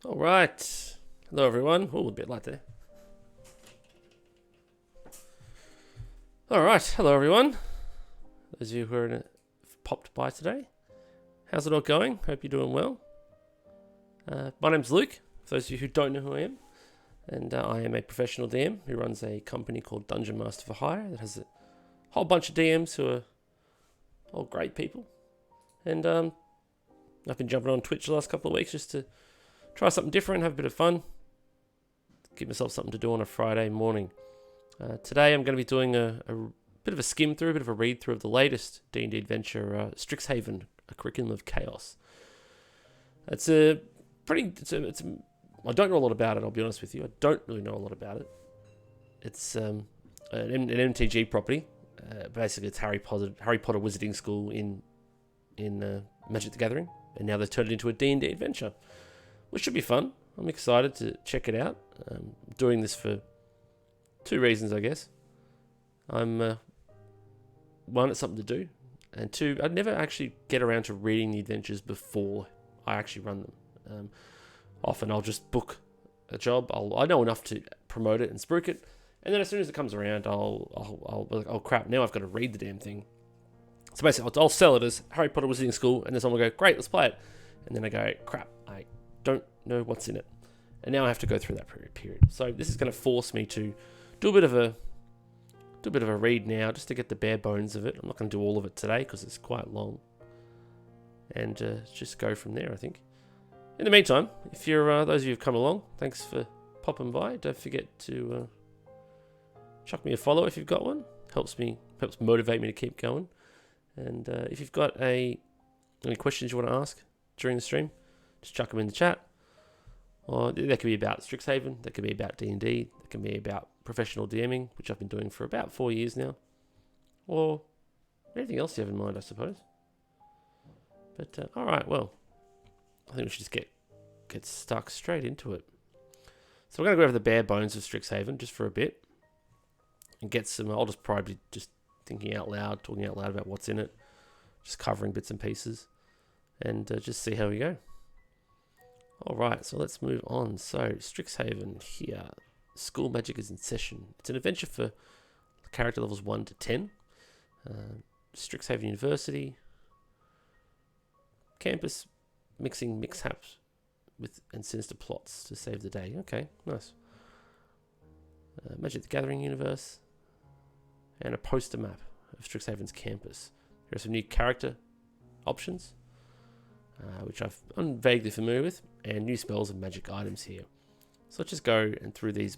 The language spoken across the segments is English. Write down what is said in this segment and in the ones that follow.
All right. Hello, everyone. Oh, a bit light there. All right. Hello, everyone. Those of you who are popped by today. How's it all going? Hope you're doing well. My name's Luke, for those of you who don't know who I am. And I am a professional DM who runs a company called Dungeon Master for Hire that has a whole bunch of DMs who are all great people. And I've been jumping on Twitch the last couple of weeks just to try something different, have a bit of fun, give myself something to do on a Friday morning. Today I'm going to be doing a bit of a skim through, a bit of a read through of the latest D&D adventure, Strixhaven, a Curriculum of Chaos. I don't know a lot about it, I'll be honest with you. I don't really know a lot about it. It's an MTG property. Basically, it's Harry Potter Wizarding School in Magic the Gathering, and now they've turned it into a D&D adventure, which should be fun. I'm excited to check it out. I'm doing this for two reasons, I guess. One, it's something to do, and two, I'd never actually get around to reading the adventures before I actually run them. Often I'll just book a job. I know enough to promote it and spruik it, and then as soon as it comes around, I'll be like, oh crap, now I've got to read the damn thing. So basically, I'll sell it as Harry Potter Wizarding School, and then someone will go, great, let's play it. And then I go, crap, I don't know what's in it. And now I have to go through that period. So this is going to force me to do a bit of a read now, just to get the bare bones of it. I'm not going to do all of it today because it's quite long. And just go from there, I think. In the meantime, if you're those of you who've come along, thanks for popping by. Don't forget to chuck me a follow if you've got one. Helps motivate me to keep going. And if you've got any questions you want to ask during the stream, just chuck them in the chat. Or that could be about Strixhaven, that could be about D&D, that can be about professional DMing, which I've been doing for about 4 years now. Or anything else you have in mind, I suppose. But alright, well, I think we should just get stuck straight into it. So we're going to go over the bare bones of Strixhaven just for a bit. And get some, I'll just probably just talking out loud about what's in it. Just covering bits and pieces. And just see how we go. Alright, so let's move on. So, Strixhaven here. School Magic is in session. It's an adventure for character levels 1 to 10. Strixhaven University. Campus mixing mishaps and sinister plots to save the day. Okay, nice. Magic the Gathering universe. And a poster map of Strixhaven's campus. There are some new character options, which I'm vaguely familiar with, and new spells and magic items here. So let's just go through these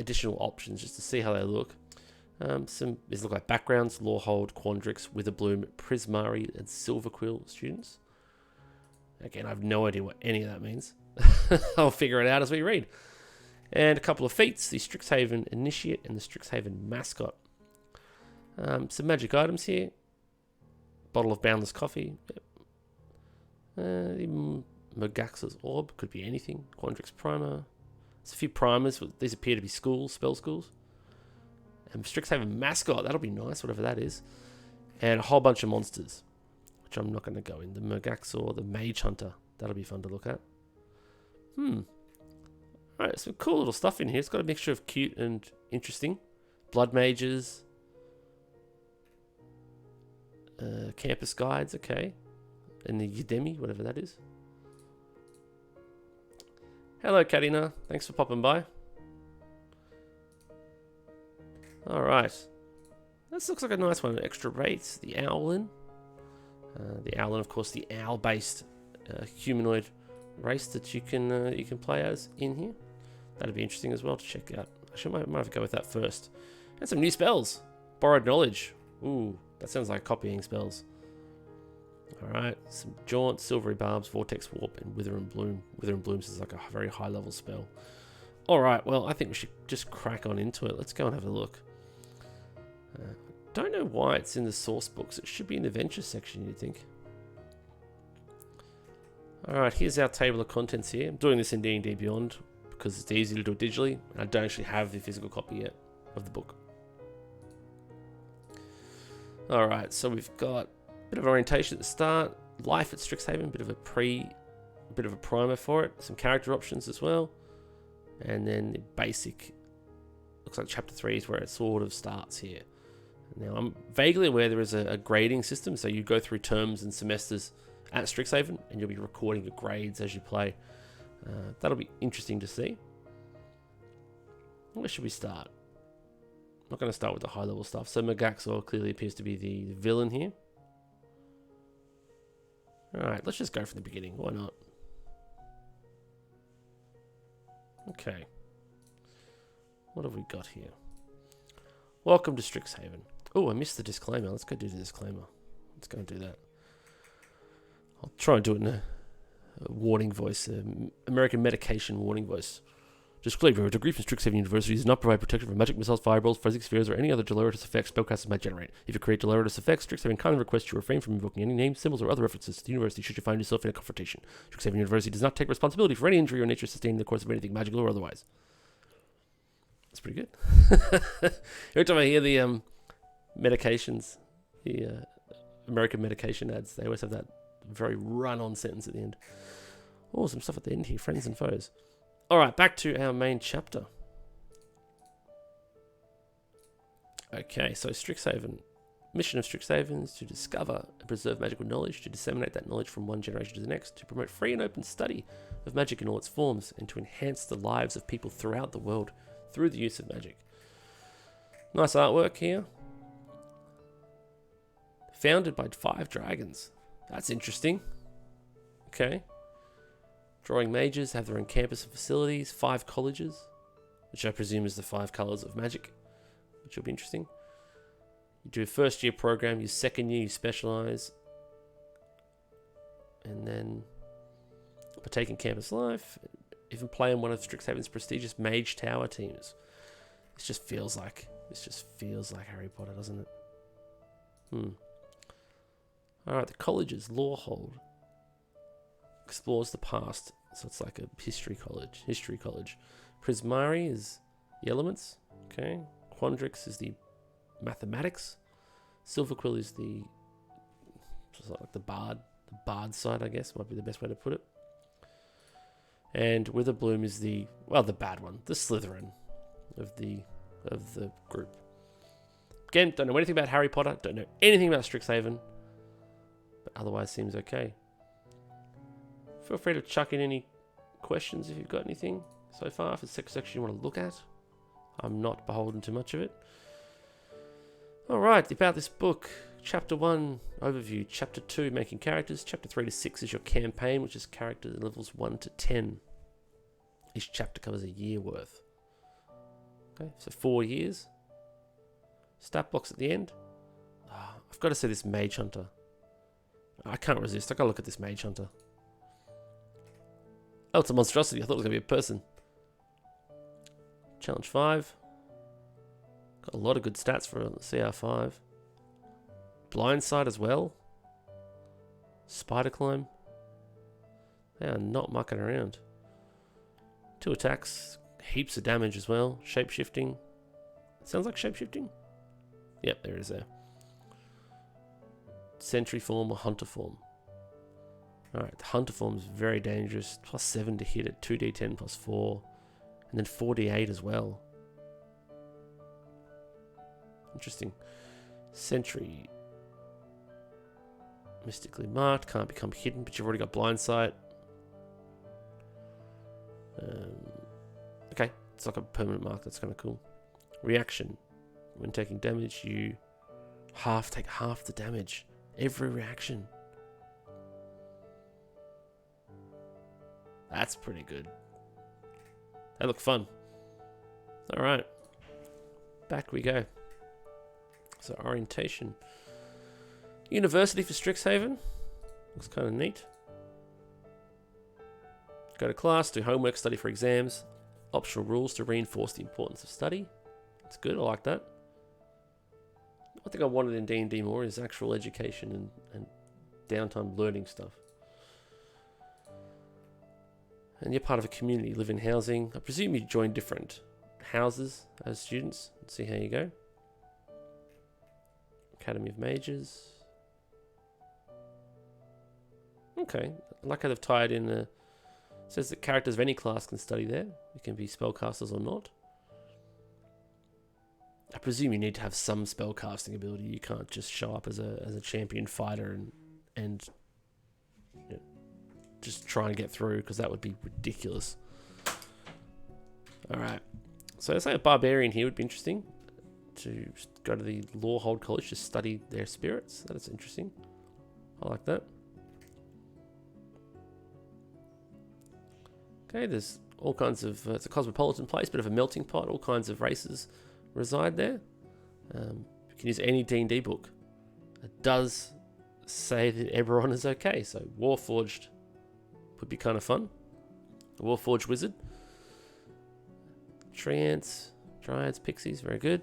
additional options just to see how they look. These look like backgrounds: Lorehold, Quandrix, Witherbloom, Prismari, and Silverquill students. Again, I have no idea what any of that means. I'll figure it out as we read. And a couple of feats: the Strixhaven Initiate and the Strixhaven Mascot. Some magic items here. Bottle of Boundless Coffee. Yep. The Mogax's Orb, could be anything. Quandrix Primer. There's a few primers. These appear to be spell schools. And Strixhaven Mascot, that'll be nice, whatever that is. And a whole bunch of monsters, which I'm not going to go in. The Mogaxor, the Mage Hunter, that'll be fun to look at. Alright, some cool little stuff in here. It's got a mixture of cute and interesting. Blood Mages. Campus Guides, okay. And the Udemy, whatever that is. Hello, Katina. Thanks for popping by. Alright. This looks like a nice one. Extra rates. The Owlin. The Owlin, of course, the owl-based humanoid race that you can play as in here. That'd be interesting as well to check out. Actually, I might have to go with that first. And some new spells. Borrowed Knowledge. Ooh, that sounds like copying spells. Alright, some Jaunt, Silvery Barbs, Vortex Warp, and Wither and Bloom. Wither and Bloom is like a very high level spell. Alright, well, I think we should just crack on into it. Let's go and have a look. Don't know why it's in the source books. It should be in the Adventure section, you'd think. Alright, here's our table of contents here. I'm doing this in D&D Beyond because it's easy to do it digitally, and I don't actually have the physical copy yet of the book. Alright, so we've got a bit of orientation at the start. Life at Strixhaven, bit of a bit of a primer for it. Some character options as well. And then the basic, looks like chapter 3 is where it sort of starts here. Now, I'm vaguely aware there is a grading system, so you go through terms and semesters at Strixhaven, and you'll be recording your grades as you play. That'll be interesting to see. Where should we start? I'm not going to start with the high-level stuff. So Megaxor clearly appears to be the villain here. Alright, let's just go from the beginning. Why not? Okay. What have we got here? Welcome to Strixhaven. Oh, I missed the disclaimer. Let's go do the disclaimer. Let's go and do that. I'll try and do it in a warning voice, American medication warning voice. Disclaimer, a degree from Strixhaven University does not provide protection from magic missiles, fireballs, physics spheres, or any other deleterious effects spellcasters might generate. If you create deleterious effects, Strixhaven kindly requests you refrain from invoking any names, symbols, or other references to the university should you find yourself in a confrontation. Strixhaven University does not take responsibility for any injury or nature sustained in the course of anything magical or otherwise. That's pretty good. Every time I hear the medications, the American medication ads, they always have that very run-on sentence at the end. Oh, some stuff at the end here, friends and foes. Alright, back to our main chapter. Okay, so Strixhaven. Mission of Strixhaven is to discover and preserve magical knowledge, to disseminate that knowledge from one generation to the next, to promote free and open study of magic in all its forms, and to enhance the lives of people throughout the world through the use of magic. Nice artwork here. Founded by 5 dragons. That's interesting. Okay. Drawing mages have their own campus and facilities, 5 colleges, which I presume is the 5 colours of magic, which will be interesting. You do a first year program, your second year you specialise, and then partake in campus life, even play in one of Strixhaven's prestigious Mage Tower teams. This just feels like Harry Potter, doesn't it? Alright, the colleges, Lawhold. Explores the past, so it's like a history college. Prismari is the elements, okay. Quandrix is the mathematics. Silverquill is the like the bard side, I guess, might be the best way to put it. And Witherbloom is the bad one, the Slytherin of the group. Again, don't know anything about Harry Potter, don't know anything about Strixhaven, but otherwise seems okay. Feel free to chuck in any questions if you've got anything so far, if it's a section you want to look at. I'm not beholden to much of it. Alright, about this book. Chapter 1, overview. Chapter 2, making characters. Chapter 3 to 6 is your campaign, which is character levels 1 to 10. Each chapter covers a year worth. Okay, so 4 years. Stat box at the end. I've got to say this Mage Hunter. I can't resist. I've got to look at this Mage Hunter. Oh, it's a monstrosity. I thought it was going to be a person. Challenge 5. Got a lot of good stats for CR5. Blindside as well. Spider Climb. They are not mucking around. 2 attacks. Heaps of damage as well. Shapeshifting. Sounds like shapeshifting. Yep, there it is there. Sentry form or hunter form. Alright, the hunter form is very dangerous. +7 to hit at 2d10 +4. And then 4d8 as well. Interesting. Sentry. Mystically marked. Can't become hidden, but you've already got blind sight. Okay, it's like a permanent mark. That's kind of cool. Reaction. When taking damage, you take half the damage. Every reaction. That's pretty good. They look fun. Alright. Back we go. So orientation. University for Strixhaven. Looks kind of neat. Go to class, do homework, study for exams. Optional rules to reinforce the importance of study. That's good, I like that. One thing I wanted in D&D more is actual education and downtime learning stuff. And you're part of a community, you live in housing. I presume you join different houses as students. Let's see how you go. Academy of Mages. Okay, I like how they've tied in says that characters of any class can study there. You can be spellcasters or not. I presume you need to have some spellcasting ability. You can't just show up as a champion fighter and you know, just try and get through, because that would be ridiculous. Alright. So let's say a barbarian here would be interesting. To go to the Lorehold College to study their spirits. That is interesting. I like that. Okay, there's all kinds of... it's a cosmopolitan place, bit of a melting pot. All kinds of races reside there. You can use any D&D book. It does say that Eberron is okay, so Warforged would be kind of fun. The Warforged Wizard. Tree Ants, Dryads, Pixies, very good.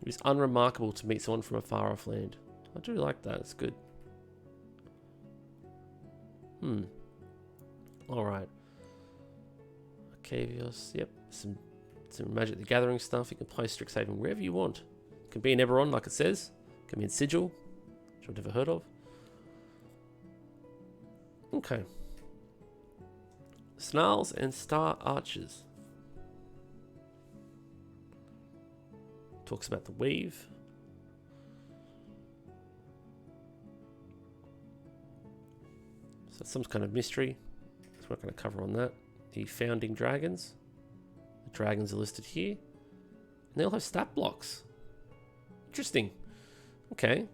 It is unremarkable to meet someone from a far off land. I do like that, it's good. Alright. Arcavios, yep. Some Magic the Gathering stuff. You can play Strixhaven wherever you want. It can be in Eberron, like it says. It can be in Sigil, which I've never heard of. Okay. Snarls and Star Archers. Talks about the weave. So some kind of mystery. So we're not going to cover on that. The founding dragons. The dragons are listed here. And they all have stat blocks. Interesting. Okay.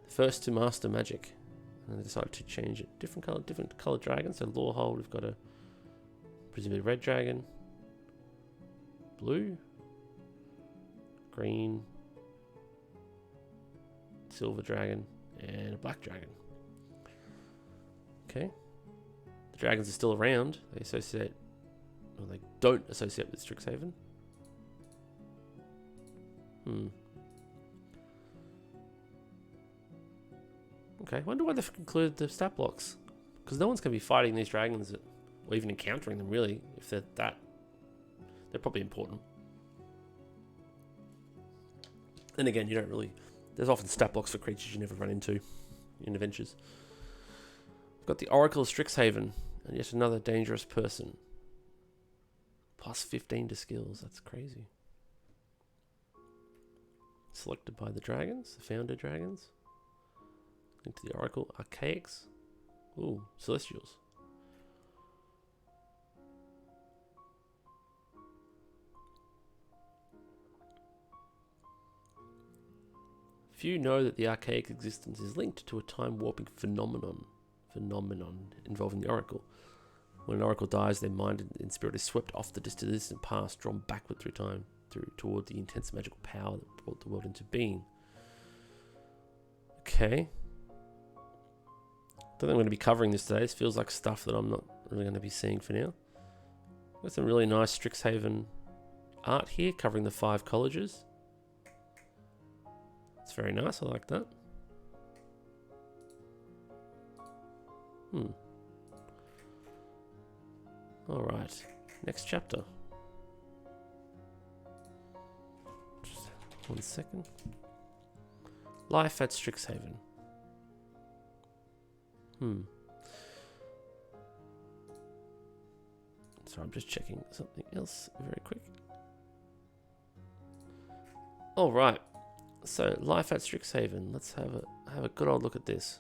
First to master magic. And they decided to change it. Different color dragons. So Lorehold, we've got a presumably red dragon. Blue. Green, silver dragon, and a black dragon. Okay. The dragons are still around. They associate, or they don't associate with Strixhaven. Okay, I wonder why they've included the stat blocks. Because no one's going to be fighting these dragons, or even encountering them, really, if they're that. They're probably important. And again, you don't really... There's often stat blocks for creatures you never run into in adventures. We've got the Oracle of Strixhaven, and yet another dangerous person. Plus 15 to skills, that's crazy. Selected by the dragons, the founder dragons. Link to the Oracle, Archaics. Ooh, Celestials. Few know that the archaic existence is linked to a time-warping phenomenon involving the Oracle. When an Oracle dies, their mind and spirit is swept off the distant past, drawn backward through time, toward the intense magical power that brought the world into being. Okay. Don't think I'm going to be covering this today. This feels like stuff that I'm not really going to be seeing for now. Got some really nice Strixhaven art here, covering the 5 colleges. It's very nice, I like that. Alright, next chapter. Just 1 second. Life at Strixhaven. Sorry, I'm just checking something else very quick. Alright. So, life at Strixhaven. Let's have a good old look at this.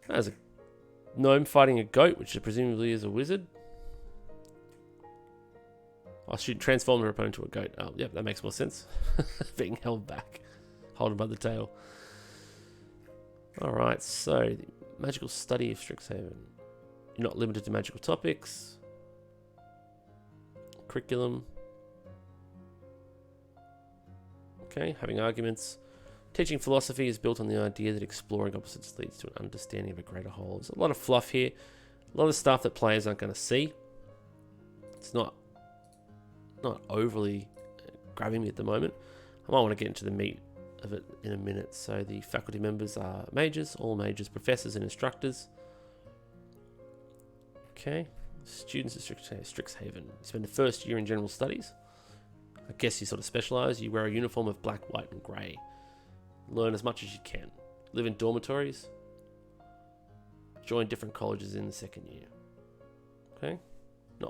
There's a gnome fighting a goat, which presumably is a wizard. I should transform their opponent to a goat. Oh, yep, that makes more sense. Being held back, holding by the tail. Alright, so the magical study of Strixhaven. You're not limited to magical topics. Curriculum. Okay, having arguments. Teaching philosophy is built on the idea that exploring opposites leads to an understanding of a greater whole. There's a lot of fluff here. A lot of stuff that players aren't going to see. It's not overly grabbing me at the moment. I might want to get into the meat of it in a minute. So the faculty members are mages, all mages, professors and instructors. Okay, students at Strixhaven. You spend the first year in general studies. I guess you sort of specialise. You wear a uniform of black, white and grey. Learn as much as you can. Live in dormitories. Join different colleges in the second year. Okay?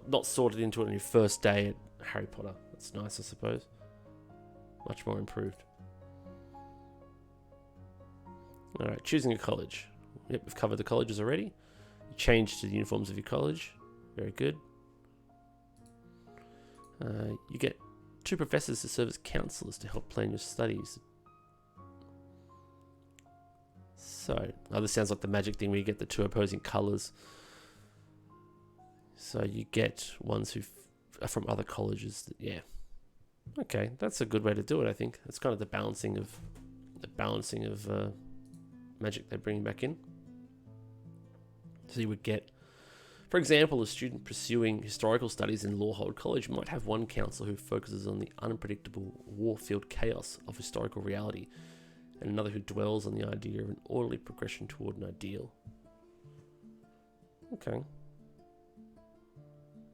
Not sorted into it on your first day at Harry Potter. That's nice, I suppose. Much more improved. Alright, choosing a college. Yep, we've covered the colleges already. You change to the uniforms of your college. Very good. You get 2 professors to serve as counselors to help plan your studies. So, this sounds like the magic thing where you get the 2 opposing colours. So you get ones who are from other colleges. Yeah. Okay, that's a good way to do it, I think. It's kind of the balancing of magic they're bringing back in. So you would get, for example, a student pursuing historical studies in Lorehold College might have one counselor who focuses on the unpredictable war-filled chaos of historical reality, and another who dwells on the idea of an orderly progression toward an ideal. Okay.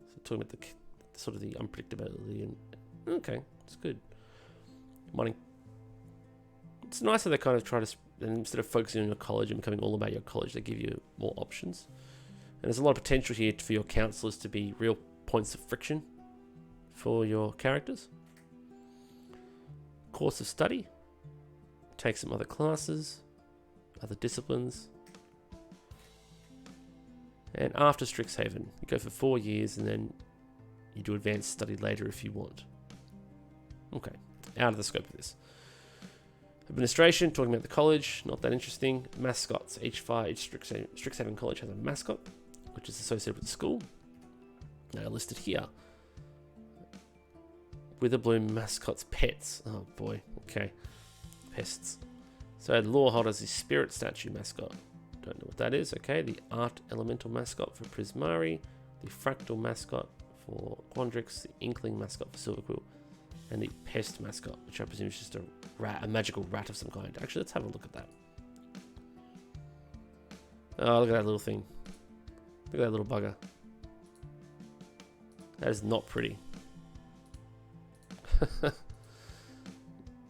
So talking about the sort of the unpredictability and okay, it's good. It's nice that they kind of try to, instead of focusing on your college and becoming all about your college, they give you more options. And there's a lot of potential here for your counselors to be real points of friction for your characters. Course of study. Take some other classes, other disciplines. And after Strixhaven, you go for 4 years and then you do advanced study later if you want. Okay, out of the scope of this. Administration, talking about the college, not that interesting. Mascots, each Strixhaven College has a mascot, which is associated with the school. Now listed here. Witherbloom mascots pets. Oh boy, okay. Pests. So Lorehold has the spirit statue mascot. Don't know what that is. Okay, the art elemental mascot for Prismari, the fractal mascot for Quandrix, the inkling mascot for Silverquill, and the pest mascot, which I presume is just a rat, a magical rat of some kind. Actually, let's have a look at that. Oh, look at that little thing. Look at that little bugger. That is not pretty.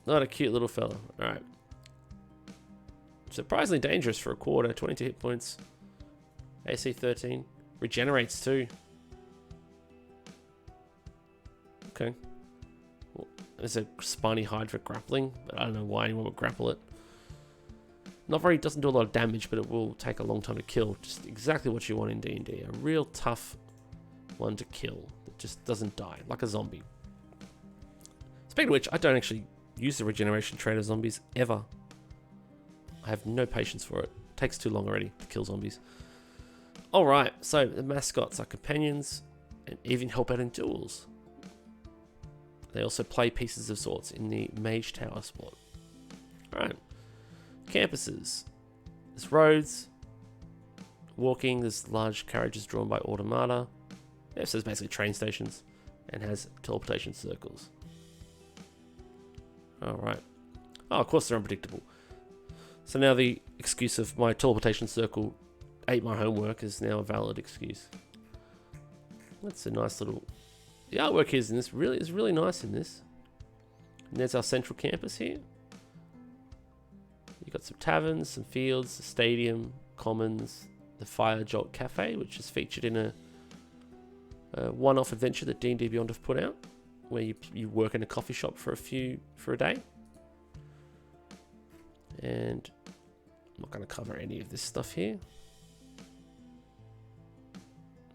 Not a cute little fella. Alright. Surprisingly dangerous for a quarter. 22 hit points. AC 13. Regenerates too. Okay. Well, there's a spiny hide for grappling, but I don't know why anyone would grapple it. Doesn't do a lot of damage, but it will take a long time to kill. Just exactly what you want in D&D. A real tough one to kill that just doesn't die, like a zombie. Speaking of which, I don't actually use the regeneration trait of zombies ever. I have no patience for it. It takes too long already to kill zombies. Alright, so the mascots are companions and even help out in duels. They also play pieces of sorts in the Mage Tower spot. Alright. Campuses. There's roads. Walking, there's large carriages drawn by automata. Yeah, so it's basically train stations. And has teleportation circles. Alright. Oh, of course they're unpredictable. So now the excuse of my teleportation circle ate my homework is now a valid excuse. That's a nice little... The artwork is really nice in this. And there's our central campus here. You've got some taverns, some fields, a stadium, commons, the Fire Jolt Cafe, which is featured in a one-off adventure that D&D Beyond have put out, where you work in a coffee shop for a day. And I'm not going to cover any of this stuff here.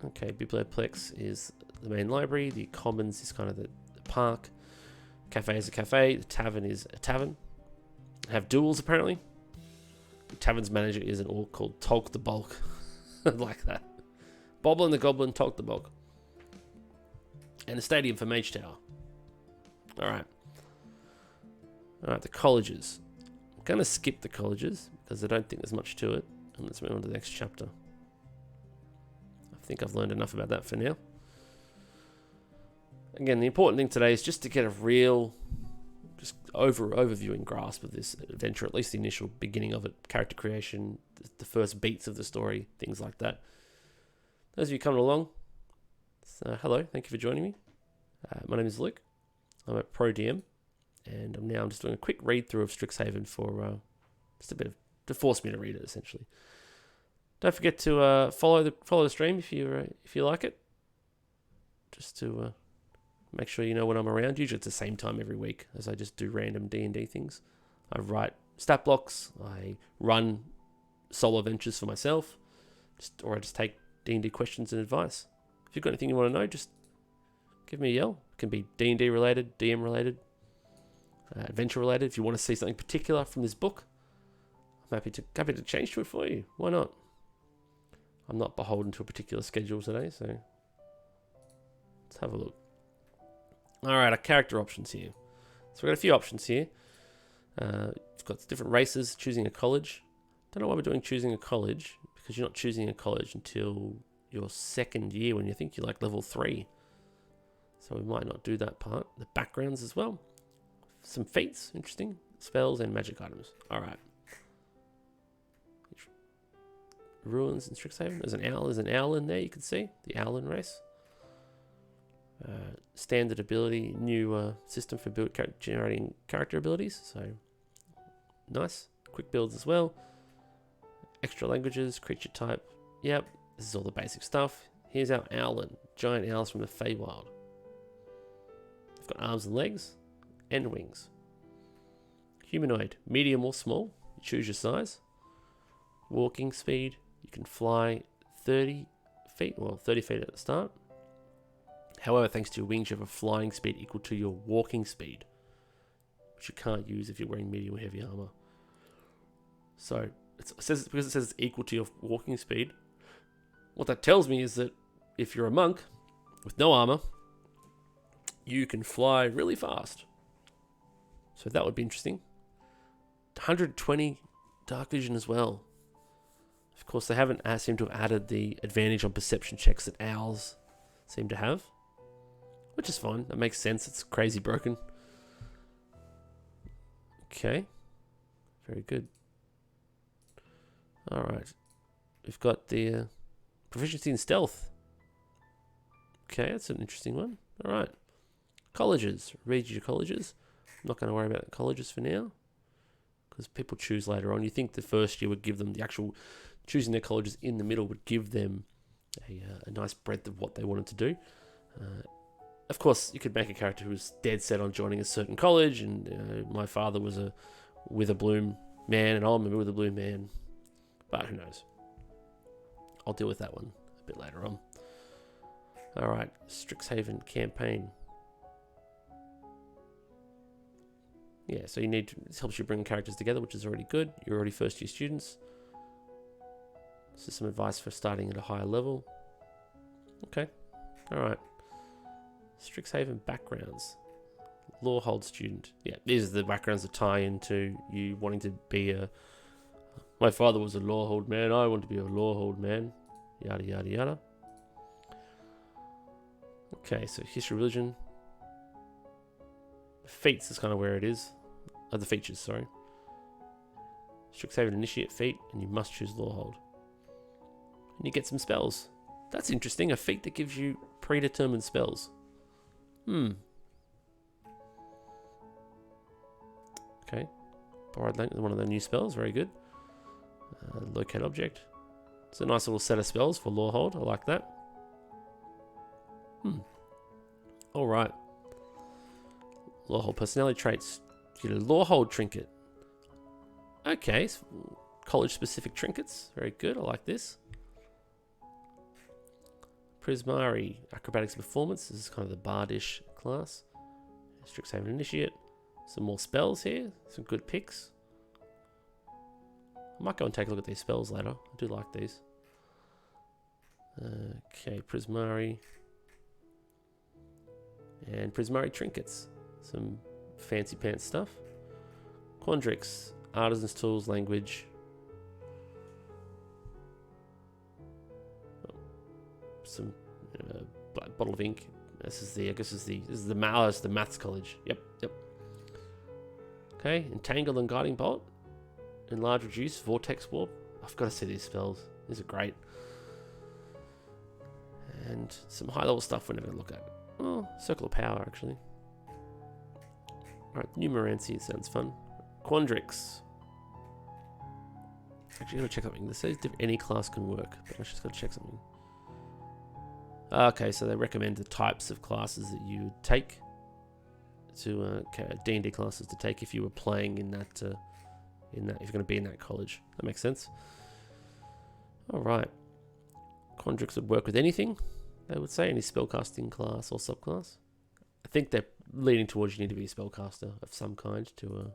Okay, Biblioplex is the main library. The Commons is kind of the park. Cafe is a cafe. The tavern is a tavern. Have duels apparently. The tavern's manager is an orc called Tolk the Bulk. Like that. Boblin the Goblin, Tolk the Bulk. And the stadium for Mage Tower. Alright. Alright, the colleges. I'm going to skip the colleges because I don't think there's much to it. And let's move on to the next chapter. I think I've learned enough about that for now. Again, the important thing today is just to get a real overviewing grasp of this adventure, at least the initial beginning of it, character creation, the first beats of the story, things like that. Those of you coming along, hello, thank you for joining me. My name is Luke. I'm a pro DM, and I'm just doing a quick read through of Strixhaven for just a bit of to force me to read it essentially. Don't forget to follow the stream if you like it. Just to make sure you know when I'm around. Usually it's the same time every week, as I just do random D&D things. I write stat blocks. I run solo ventures for myself, or I just take D&D questions and advice. If you've got anything you want to know, just give me a yell. It can be D&D related, DM related, adventure related. If you want to see something particular from this book, I'm happy to change to it for you. Why not? I'm not beholden to a particular schedule today, so let's have a look. All right, our character options here. So we've got a few options here. You've got different races, choosing a college. Don't know why we're doing choosing a college, because you're not choosing a college until your second year when you think you're like level 3. So we might not do that part. The backgrounds as well. Some feats, interesting. Spells and magic items. All right. Ruins in Strixhaven. There's an owl in there, you can see. The owlin race. Standard ability, new system for generating character abilities. So, nice. Quick builds as well. Extra languages, creature type. Yep, this is all the basic stuff. Here's our owlin. Giant owls from the Feywild. They've got arms and legs. And wings. Humanoid, medium or small. You choose your size. Walking speed. You can fly 30 feet. Well, 30 feet at the start. However, thanks to your wings, you have a flying speed equal to your walking speed, which you can't use if you're wearing medium or heavy armor. So, because it says it's equal to your walking speed, what that tells me is that if you're a monk with no armor, you can fly really fast. So that would be interesting. 120 dark vision as well. Of course, they haven't seemed to have added the advantage on perception checks that owls seem to have, which is fine. That makes sense. It's crazy broken. Okay. Very good. Alright. We've got the proficiency in stealth. Okay, that's an interesting one. Alright. Colleges. Read your colleges. I'm not going to worry about the colleges for now, because people choose later on. You think the first year would give them the actual... Choosing their colleges in the middle would give them a nice breadth of what they wanted to do. Of course, you could make a character who was dead set on joining a certain college, and my father was a Witherbloom man, and I'm a Witherbloom man. But who knows? I'll deal with that one a bit later on. Alright, Strixhaven campaign. Yeah, so this helps you bring characters together, which is already good. You're already first year students. This is some advice for starting at a higher level. Okay, alright. Strixhaven backgrounds. Lawhold student. Yeah, these are the backgrounds that tie into you wanting to be a... My father was a Lawhold man, I want to be a Lawhold man. Yada, yada, yada. Okay, so history, religion. Feats is kind of where it is. The features, sorry. Strixhaven initiate feat, and you must choose Lawhold. And you get some spells. That's interesting, a feat that gives you predetermined spells. Okay. Borrowed language, one of the new spells, very good. Locate object. It's a nice little set of spells for Lawhold, I like that. Alright. Lawhold personality traits. You get a Lawhold trinket. Okay, college-specific trinkets. Very good, I like this. Prismari, acrobatics and performance. This is kind of the bardish class. Strixhaven initiate. Some more spells here. Some good picks. I might go and take a look at these spells later. I do like these. Okay, Prismari. And Prismari trinkets. Some fancy pants stuff. Quandrix, artisan's tools, language. Some bottle of ink. This is the the maths college. Yep. Okay, entangle and guiding bolt. Enlarge, reduce, vortex warp. I've got to see these spells. These are great. And some high level stuff we're never going to look at. Oh, circle of power actually. Alright, numerancy sounds fun. Quandrix. Actually, gotta check something. This says if any class can work, but I just gotta check something. Okay, so they recommend the types of classes that you would take to D&D classes to take if you were playing in that if you're going to be in that college. That makes sense. All right, Quandrix would work with anything. They would say any spellcasting class or subclass. I think they're leaning towards you need to be a spellcaster of some kind to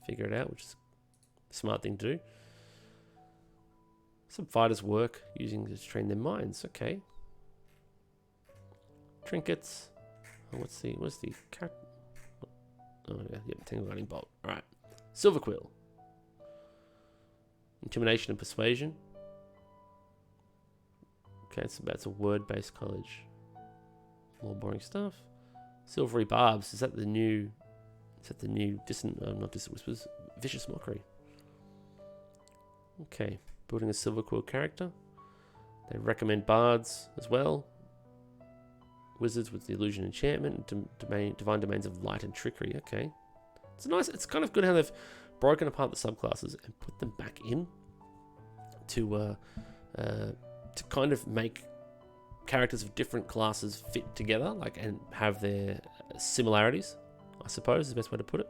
figure it out, which is a smart thing to do. Some fighters work using to train their minds. Okay. Trinkets. Oh, what's the cat? Oh yeah, yep, Tangle Guiding Bolt. Alright. Silver Quill. Intimidation and Persuasion. Okay, so that's a word-based college. More boring stuff. Silvery Barbs. Is that the new distant not distant whispers? Vicious Mockery. Okay. Building a Silver Quill character. They recommend bards as well. Wizards with the illusion enchantment, divine domains of light and trickery. Okay, it's nice. It's kind of good how they've broken apart the subclasses and put them back in to kind of make characters of different classes fit together, like, and have their similarities. I suppose is the best way to put it.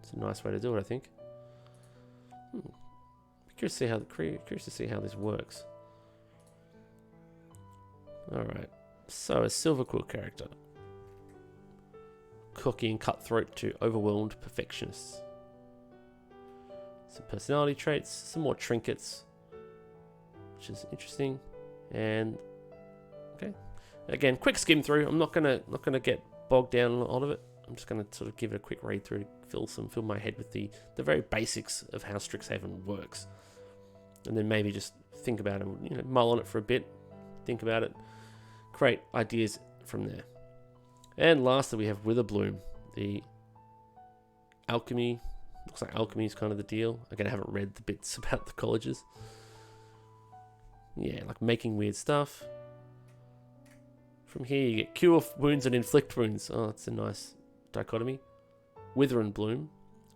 It's a nice way to do it, I think. Curious to see how this works. Alright, so a Silver Quill character. Cocky and cutthroat to overwhelmed perfectionists. Some personality traits, some more trinkets, which is interesting. And okay, again, quick skim through. I'm not gonna get bogged down on all of it. I'm just gonna sort of give it a quick read through to fill my head with the very basics of how Strixhaven works, and then maybe just think about it, mull on it for a bit, think about it. Create ideas from there. And lastly, we have Witherbloom, the alchemy. Looks like alchemy is kind of the deal. Again, I haven't read the bits about the colleges. Yeah, like making weird stuff. From here, you get cure wounds and inflict wounds. Oh, that's a nice dichotomy. Wither and bloom,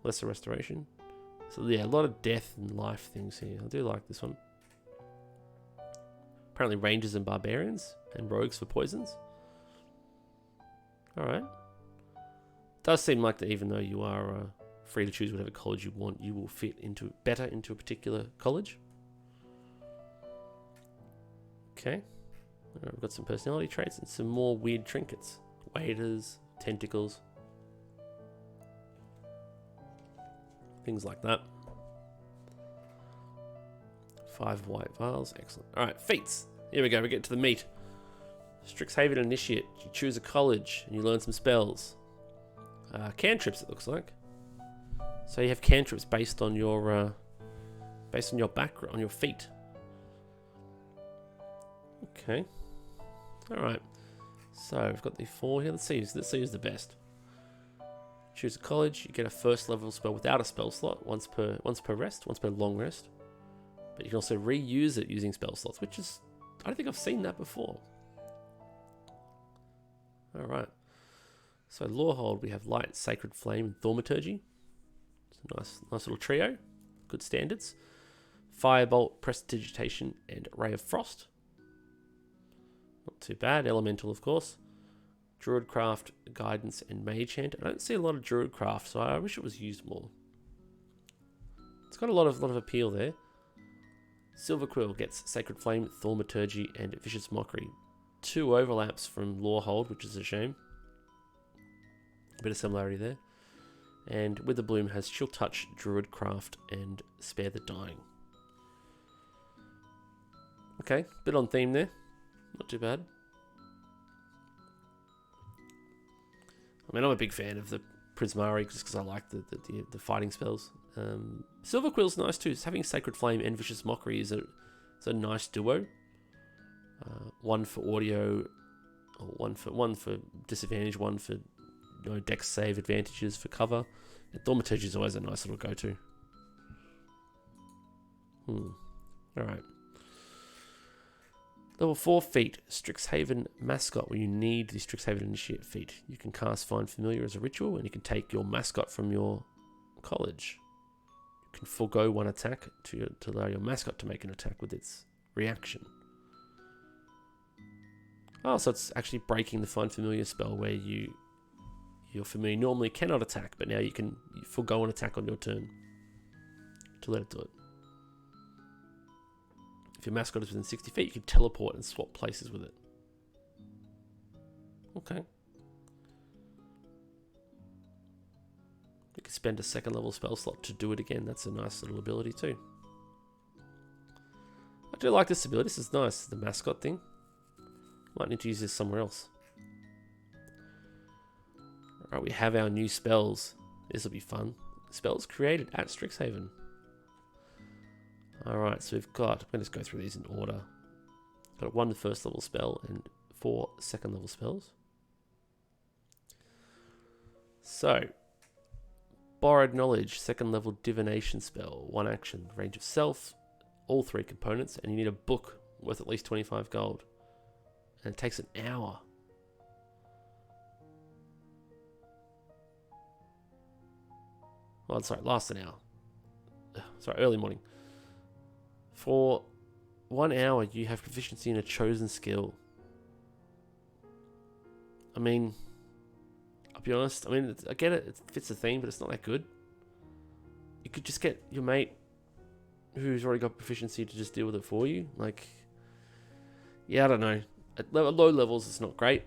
lesser restoration. So yeah, a lot of death and life things here. I do like this one. Apparently rangers and barbarians and rogues for poisons. Alright. Does seem like that even though you are free to choose whatever college you want, you will fit better into a particular college. Okay. Alright, we've got some personality traits and some more weird trinkets. Waders, tentacles. Things like that. 5 white vials. Excellent. Alright, feats. Here we go. We get to the meat. Strixhaven Initiate. You choose a college and you learn some spells. Cantrips, it looks like. So you have cantrips based on your background, on your feet. Okay. Alright. So we've got the 4 here. Let's see who's the best. Choose a college. You get a first level spell without a spell slot. Once per long rest. But you can also reuse it using spell slots, which is, I don't think I've seen that before. Alright. So Lorehold, we have Light, Sacred Flame, and Thaumaturgy. It's a nice little trio. Good standards. Firebolt, Prestidigitation, and Ray of Frost. Not too bad. Elemental, of course. Druidcraft, Guidance, and Mage Hand. I don't see a lot of Druidcraft, so I wish it was used more. It's got a lot of appeal there. Silver Quill gets Sacred Flame, Thaumaturgy, and Vicious Mockery. 2 overlaps from Lorehold, which is a shame. A bit of similarity there. And Witherbloom has Chill Touch, Druidcraft, and Spare the Dying. Okay, bit on theme there. Not too bad. I mean, I'm a big fan of the Prismari just because I like the fighting spells. Silver Quill's nice too. Having Sacred Flame and Vicious Mockery is a nice duo. One for audio, or one for disadvantage, one for dex save advantages for cover. And Thaumaturgy is always a nice little go-to. Alright. Level 4 feat, Strixhaven Mascot, where you need the Strixhaven Initiate feat. You can cast Find Familiar as a ritual, and you can take your mascot from your college. can forego one attack to allow your mascot to make an attack with its reaction. Oh, so it's actually breaking the Find Familiar spell where your familiar normally cannot attack, but now you can forego an attack on your turn to let it do it. If your mascot is within 60 feet, you can teleport and swap places with it. Okay. You can spend a 2nd level spell slot to do it again. That's a nice little ability too. I do like this ability. This is nice. The mascot thing. Might need to use this somewhere else. Alright, we have our new spells. This will be fun. Spells created at Strixhaven. Alright, so we've got... I'm going to just go through these in order. Got 1 1st level spell and 4 2nd level spells. So, Borrowed Knowledge, 2nd level divination spell. 1 action, range of self, all 3 components, and you need a book worth at least 25 gold. And it takes an hour. Oh, sorry, lasts an hour. Sorry, early morning. For 1 hour, you have proficiency in a chosen skill. I mean, I'll be honest. I mean, I get it. It fits the theme, but it's not that good. You could just get your mate who's already got proficiency to just deal with it for you. Like, yeah, I don't know. At low levels, it's not great.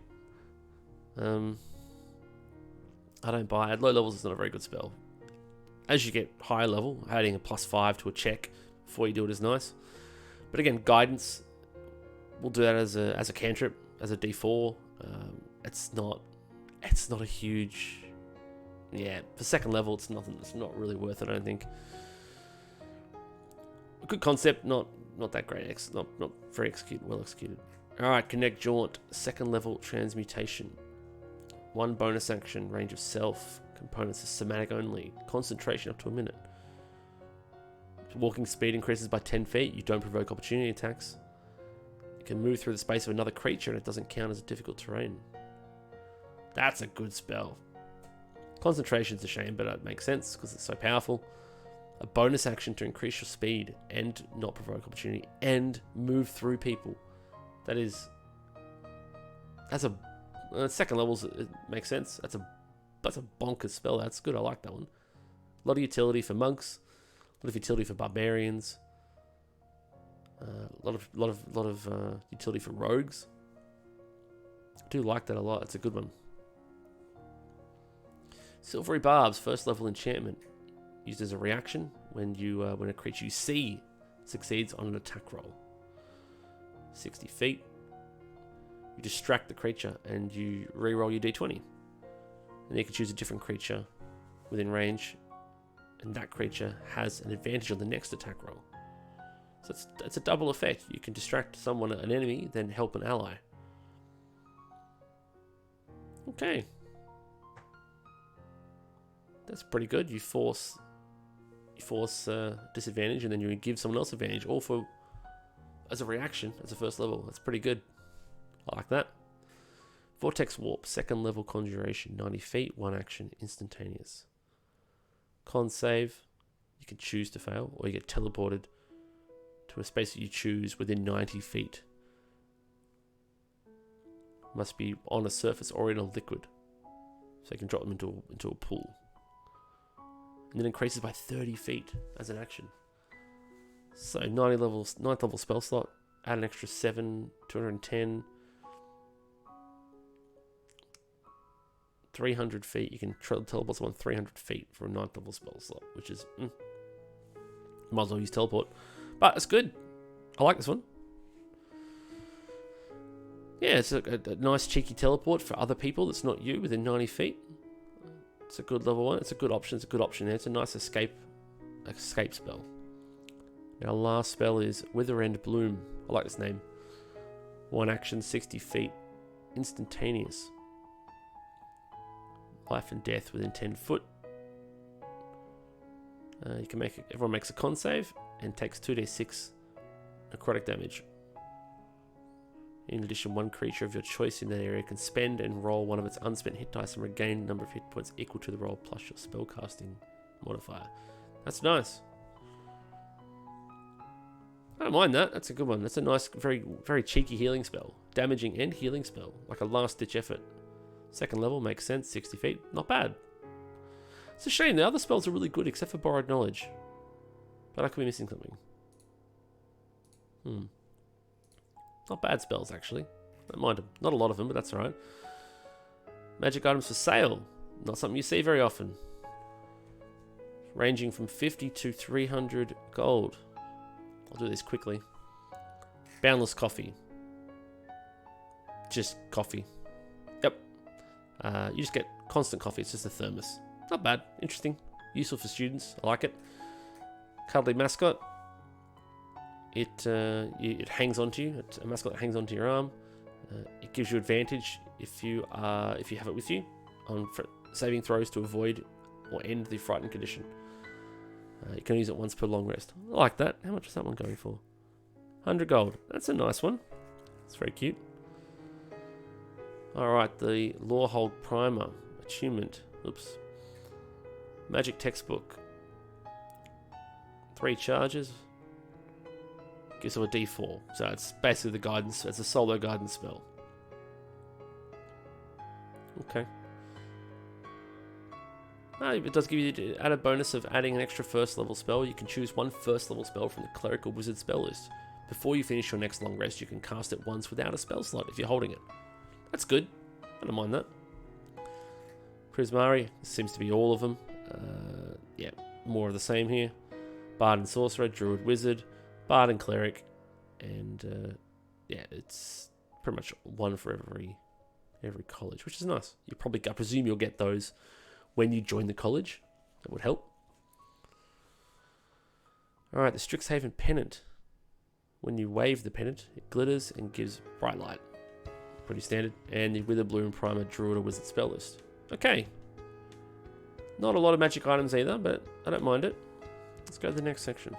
I don't buy it. At low levels, it's not a very good spell. As you get higher level, adding a +5 to a check before you do it is nice. But again, guidance, we'll do that as a cantrip, as a D4. It's not a huge, yeah. For 2nd level, it's nothing. It's not really worth it, I don't think. A good concept, not that great. Not very well executed. All right, Connect Jaunt, 2nd level transmutation. 1 bonus action, range of self. Components are somatic only. Concentration up to a minute. Walking speed increases by 10 feet. You don't provoke opportunity attacks. You can move through the space of another creature and it doesn't count as a difficult terrain. That's a good spell. Concentration's a shame, but it makes sense because it's so powerful. A bonus action to increase your speed and not provoke opportunity and move through people. That's a 2nd levels. It makes sense. That's a bonkers spell. That's good. I like that one. A lot of utility for monks. A lot of utility for barbarians. A lot of utility for rogues. I do like that a lot. It's a good one. Silvery Barbs, 1st level enchantment, used as a reaction when a creature you see succeeds on an attack roll. 60 feet. You distract the creature and you re-roll your d20. And you can choose a different creature within range, and that creature has an advantage on the next attack roll. So it's a double effect. You can distract someone, an enemy, then help an ally. Okay. That's pretty good. You force disadvantage, and then you give someone else advantage, all as a reaction, as a 1st level. That's pretty good. I like that. Vortex Warp, 2nd level conjuration, 90 feet, 1 action, instantaneous. Con save, you can choose to fail, or you get teleported to a space that you choose within 90 feet. Must be on a surface or in a liquid, so you can drop them into a pool. And then increases by 30 feet as an action. So 9th level spell slot, add an extra 7, 210. 300 feet. You can teleport someone 300 feet for a 9th level spell slot, which is might as well use teleport. But it's good. I like this one. Yeah, it's a nice cheeky teleport for other people that's not you within 90 feet. It's a good level 1. It's a good option. It's a good option there. It's a nice escape spell. Our last spell is Wither End Bloom. I like this name. 1 action, 60 feet. Instantaneous. Life and death within 10 foot. You can everyone makes a con save and takes 2d6 necrotic damage. In addition, 1 creature of your choice in that area can spend and roll 1 of its unspent hit dice and regain a number of hit points equal to the roll plus your spellcasting modifier. That's nice. I don't mind that. That's a good one. That's a nice, very, very cheeky healing spell. Damaging and healing spell. Like a last-ditch effort. Second level, makes sense. 60 feet. Not bad. It's a shame. The other spells are really good, except for Borrowed Knowledge. But I could be missing something. Not bad spells, actually. Don't mind them. Not a lot of them, but that's alright. Magic items for sale. Not something you see very often. Ranging from 50 to 300 gold. I'll do this quickly. Boundless coffee. Just coffee. Yep. You just get constant coffee. It's just a thermos. Not bad. Interesting. Useful for students. I like it. Cuddly mascot. It hangs onto you. It's a mascot that hangs onto your arm. It gives you advantage if you have it with you on saving throws to avoid or end the frightened condition. You can use it once per long rest. I like that. How much is that one going for? 100 gold. That's a nice one. It's very cute. Alright, the Lorehold Primer. Attunement. Oops. Magic textbook. 3 charges. Gives you a D4. So it's basically the guidance. It's a solo guidance spell. Okay. It does give you the added bonus of adding an extra first level spell. You can choose one first level spell from the Cleric or Wizard spell list. Before you finish your next long rest, you can cast it once without a spell slot if you're holding it. That's good. I don't mind that. Prismari seems to be all of them. Yeah, more of the same here. Bard and Sorcerer, Druid, Wizard, Bard and Cleric, and yeah, it's pretty much one for every college, which is nice. I presume you'll get those when you join the college. That would help. Alright, the Strixhaven Pennant. When you wave the pennant, it glitters and gives bright light. Pretty standard. And the Witherbloom Primer Druid or Wizard spell list. Okay. Not a lot of magic items either, but I don't mind it. Let's go to the next section.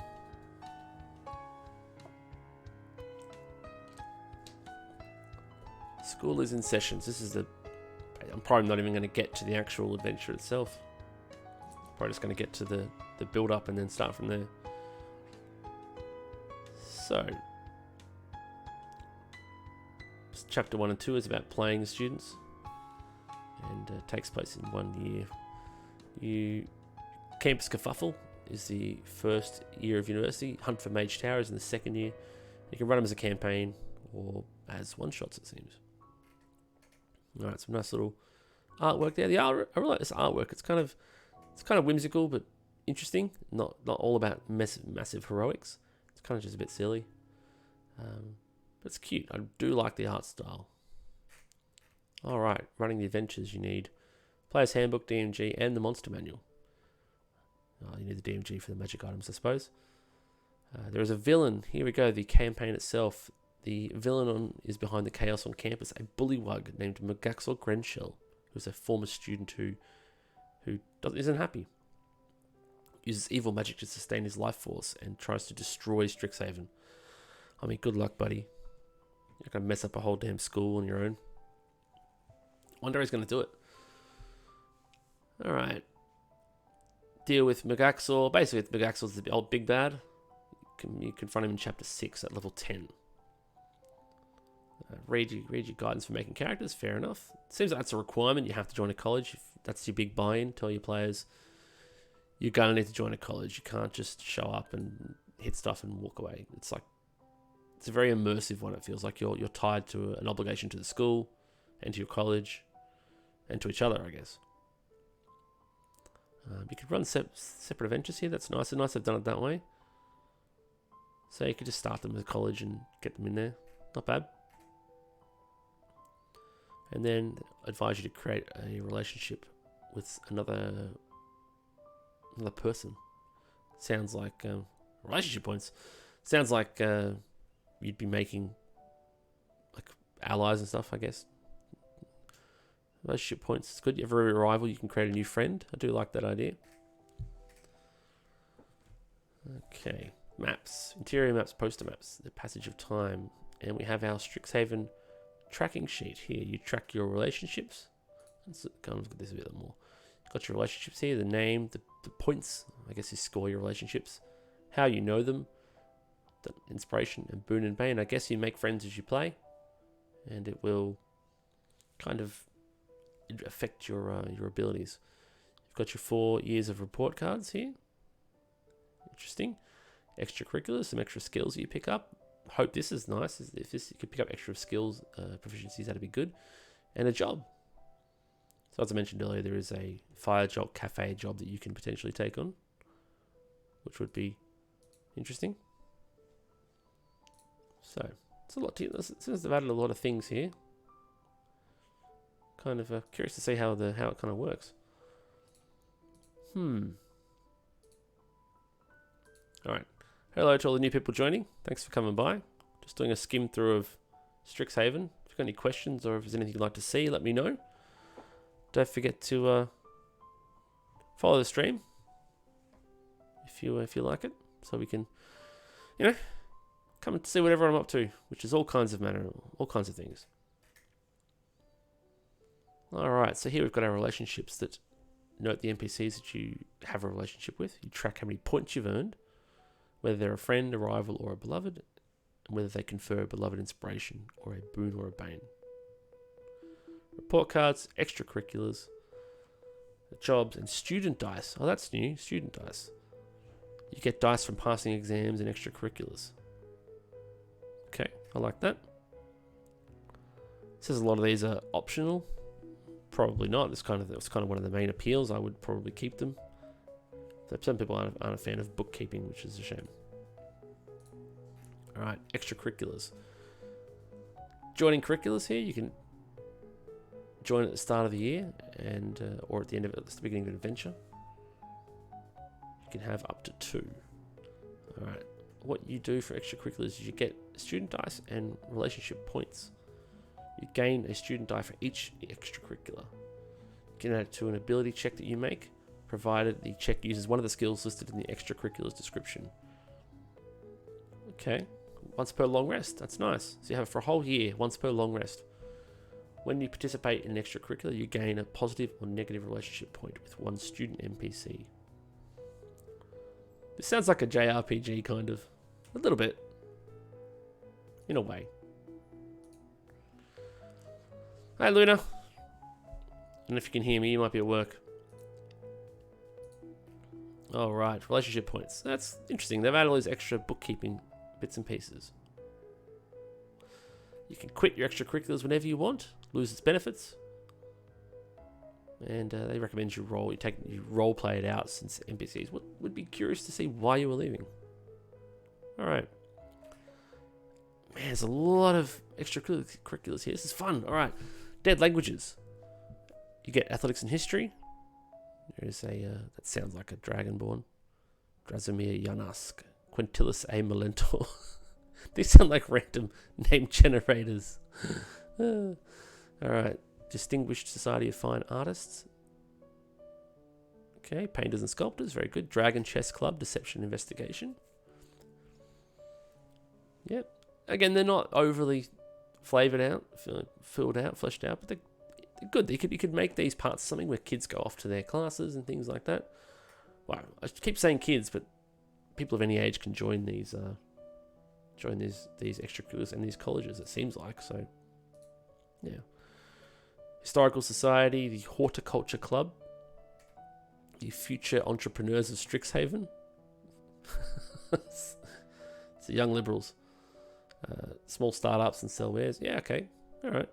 School is in sessions. This is I'm probably not even going to get to the actual adventure itself. Probably just going to get to the build up and then start from there. So, chapter 1 and 2 is about playing the students, and takes place in 1 year. Campus Kerfuffle is the first year of university. Hunt for Mage Tower is in the second year. You can run them as a campaign or as one shots, it seems. Alright, some nice little artwork there. I really like this artwork. It's kind of whimsical but interesting. Not all about massive heroics. It's kind of just a bit silly. But it's cute. I do like the art style. Alright, running the adventures you need Player's Handbook, DMG, and the Monster Manual. You need the DMG for the magic items, I suppose. There is a villain. Here we go, the campaign itself. The villain is behind the chaos on campus, a bullywug named Magaxor Grenshell, who's a former student who isn't happy. Uses evil magic to sustain his life force and tries to destroy Strixhaven. I mean, good luck, buddy. You're going to mess up a whole damn school on your own. One day he's going to do it. Alright. Deal with Magaxor. Basically, Magaxor's the old big bad. You confront him in chapter 6 at level 10. Read your guidance for making characters. Fair enough. Seems like that's a requirement. You have to join a college. If that's your big buy-in, tell your players you're going to need to join a college. You can't just show up and hit stuff and walk away. It's a very immersive one. It feels like you're tied to an obligation to the school and to your college and to each other, I guess. You could run separate adventures here. That's nice. It's nice they've done it that way. So you could just start them at college and get them in there. Not bad. And then advise you to create a relationship with another person. Sounds like relationship points. Sounds like you'd be making like allies and stuff, I guess. Relationship points. It's good. Every arrival you can create a new friend. I do like that idea. Okay. Maps. Interior maps, poster maps. The passage of time. And we have our Strixhaven tracking sheet here. You track your relationships. Let's go and look at this a bit more. You've got your relationships here. The name, the points. I guess you score your relationships. How you know them. inspiration and boon and bane. I guess you make friends as you play, and it will kind of affect your abilities. You've got your 4 years of report cards here. Interesting. Extracurriculars, some extra skills that you pick up. Hope this is nice. If this you could pick up extra skills, proficiencies, that'd be good. And a job. So as I mentioned earlier, there is a fire job, cafe job that you can potentially take on, which would be interesting. So it's a lot. It seems they've added a lot of things here. Kind of curious to see how it kind of works. All right. Hello to all the new people joining. Thanks for coming by. Just doing a skim through of Strixhaven. If you've got any questions or if there's anything you'd like to see, let me know. Don't forget to follow the stream if you like it, so we can, come and see whatever I'm up to, which is all kinds of things. All right, so here we've got our relationships that note the NPCs that you have a relationship with. You track how many points you've earned, whether they're a friend, a rival, or a beloved, and whether they confer a beloved inspiration or a boon or a bane. Report cards, extracurriculars, jobs, and student dice. Oh, that's new. Student dice. You get dice from passing exams and extracurriculars. Okay, I like that. It says a lot of these are optional. Probably not. It's kind of one of the main appeals. I would probably keep them. Some people aren't a fan of bookkeeping, which is a shame. All right, extracurriculars. Joining curriculars here, you can join at the start of the year or at the beginning of an adventure. You can have up to 2. All right. What you do for extracurriculars is you get student dice and relationship points. You gain a student die for each extracurricular. You can add it to an ability check that you make, provided the check uses one of the skills listed in the extracurriculars description. Okay, once per long rest. That's nice. So you have it for a whole year, once per long rest. When you participate in an extracurricular, you gain a positive or negative relationship point with one student NPC. This sounds like a JRPG kind of. A little bit. In a way. Hi Luna. And if you can hear me, you might be at work. Alright, relationship points. That's interesting. They've added all these extra bookkeeping bits and pieces. You can quit your extracurriculars whenever you want, lose its benefits. And they recommend you role play it out since NPCs would be curious to see why you were leaving. Alright. Man, there's a lot of extracurriculars here. This is fun. Alright. Dead languages. You get athletics and history. There's that sounds like a dragonborn. Drazimir Yanask. Quintilis A. Melentor. These sound like random name generators. Alright. Distinguished Society of Fine Artists. Okay. Painters and sculptors. Very good. Dragon Chess Club. Deception Investigation. Yep. Again, they're not overly fleshed out, but they're good. You could make these parts something where kids go off to their classes and things like that. Well, I keep saying kids, but people of any age can join these extracurriculars and these colleges. It seems like so. Yeah. Historical Society, the Horticulture Club, the Future Entrepreneurs of Strixhaven. It's the Young Liberals. Small startups and sell wares. Yeah, okay. All right.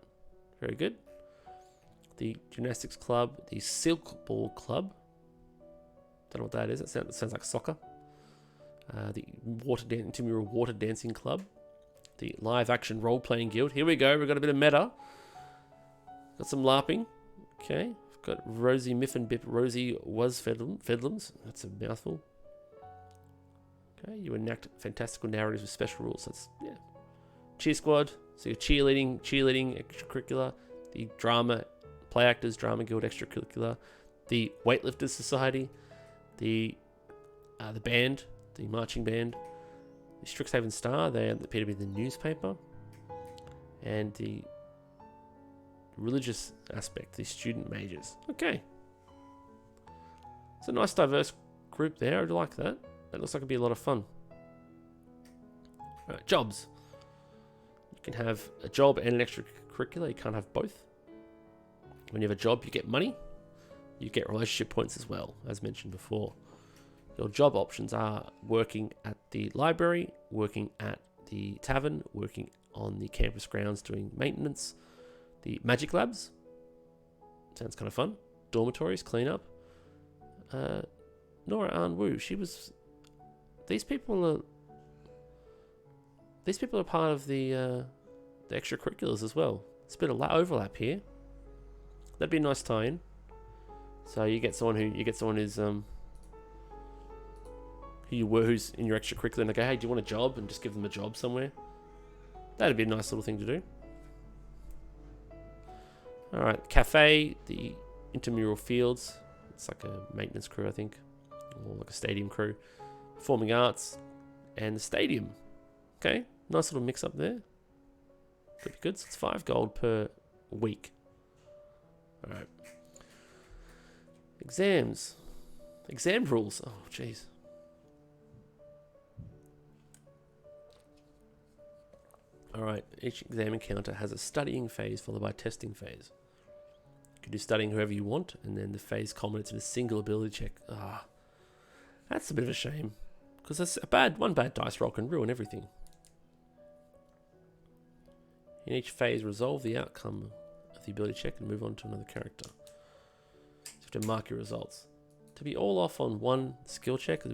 Very good. The Gymnastics Club, the Silk Ball Club. Don't know what that is. It sounds like soccer. The Intramural Water Dancing Club. The Live Action Role Playing Guild. Here we go. We've got a bit of meta. Got some LARPing. Okay. We've got Rosie Miff and Bip. Rosie was Fedlums. That's a mouthful. Okay. You enact fantastical narratives with special rules. That's, yeah. Cheer Squad. So your cheerleading extracurricular. The Play Actors Drama Guild extracurricular. The Weightlifters Society. The band. The marching band. The Strixhaven Star. They appear to be the newspaper. And the religious aspect. The student majors. Okay. It's a nice diverse group there. I like that. That looks like it'd be a lot of fun. Right, jobs. You can have a job and an extracurricular. You can't have both. When you have a job, you get money. You get relationship points as well, as mentioned before. Your job options are working at the library, working at the tavern, working on the campus grounds doing maintenance, the magic labs. Sounds kind of fun. Dormitories, clean up. Nora Ann Wu, she was... These people are part of the extracurriculars as well. It's a bit of overlap here. That'd be a nice tie-in. So you get someone who's who's in your extracurricular, and they go, hey, do you want a job? And just give them a job somewhere. That'd be a nice little thing to do. All right, cafe, the intramural fields. It's like a maintenance crew, I think, or like a stadium crew. Performing arts, and the stadium. Okay, nice little mix up there. Could be good. So it's 5 gold per week. All right. Exams. Exam rules. Oh, jeez. All right. Each exam encounter has a studying phase followed by a testing phase. You can do studying however you want, and then the phase culminates in a single ability check. That's a bit of a shame, because one bad dice roll can ruin everything. In each phase, resolve the outcome of the ability check and move on to another character. So you have to mark your results. To be all off on one skill check is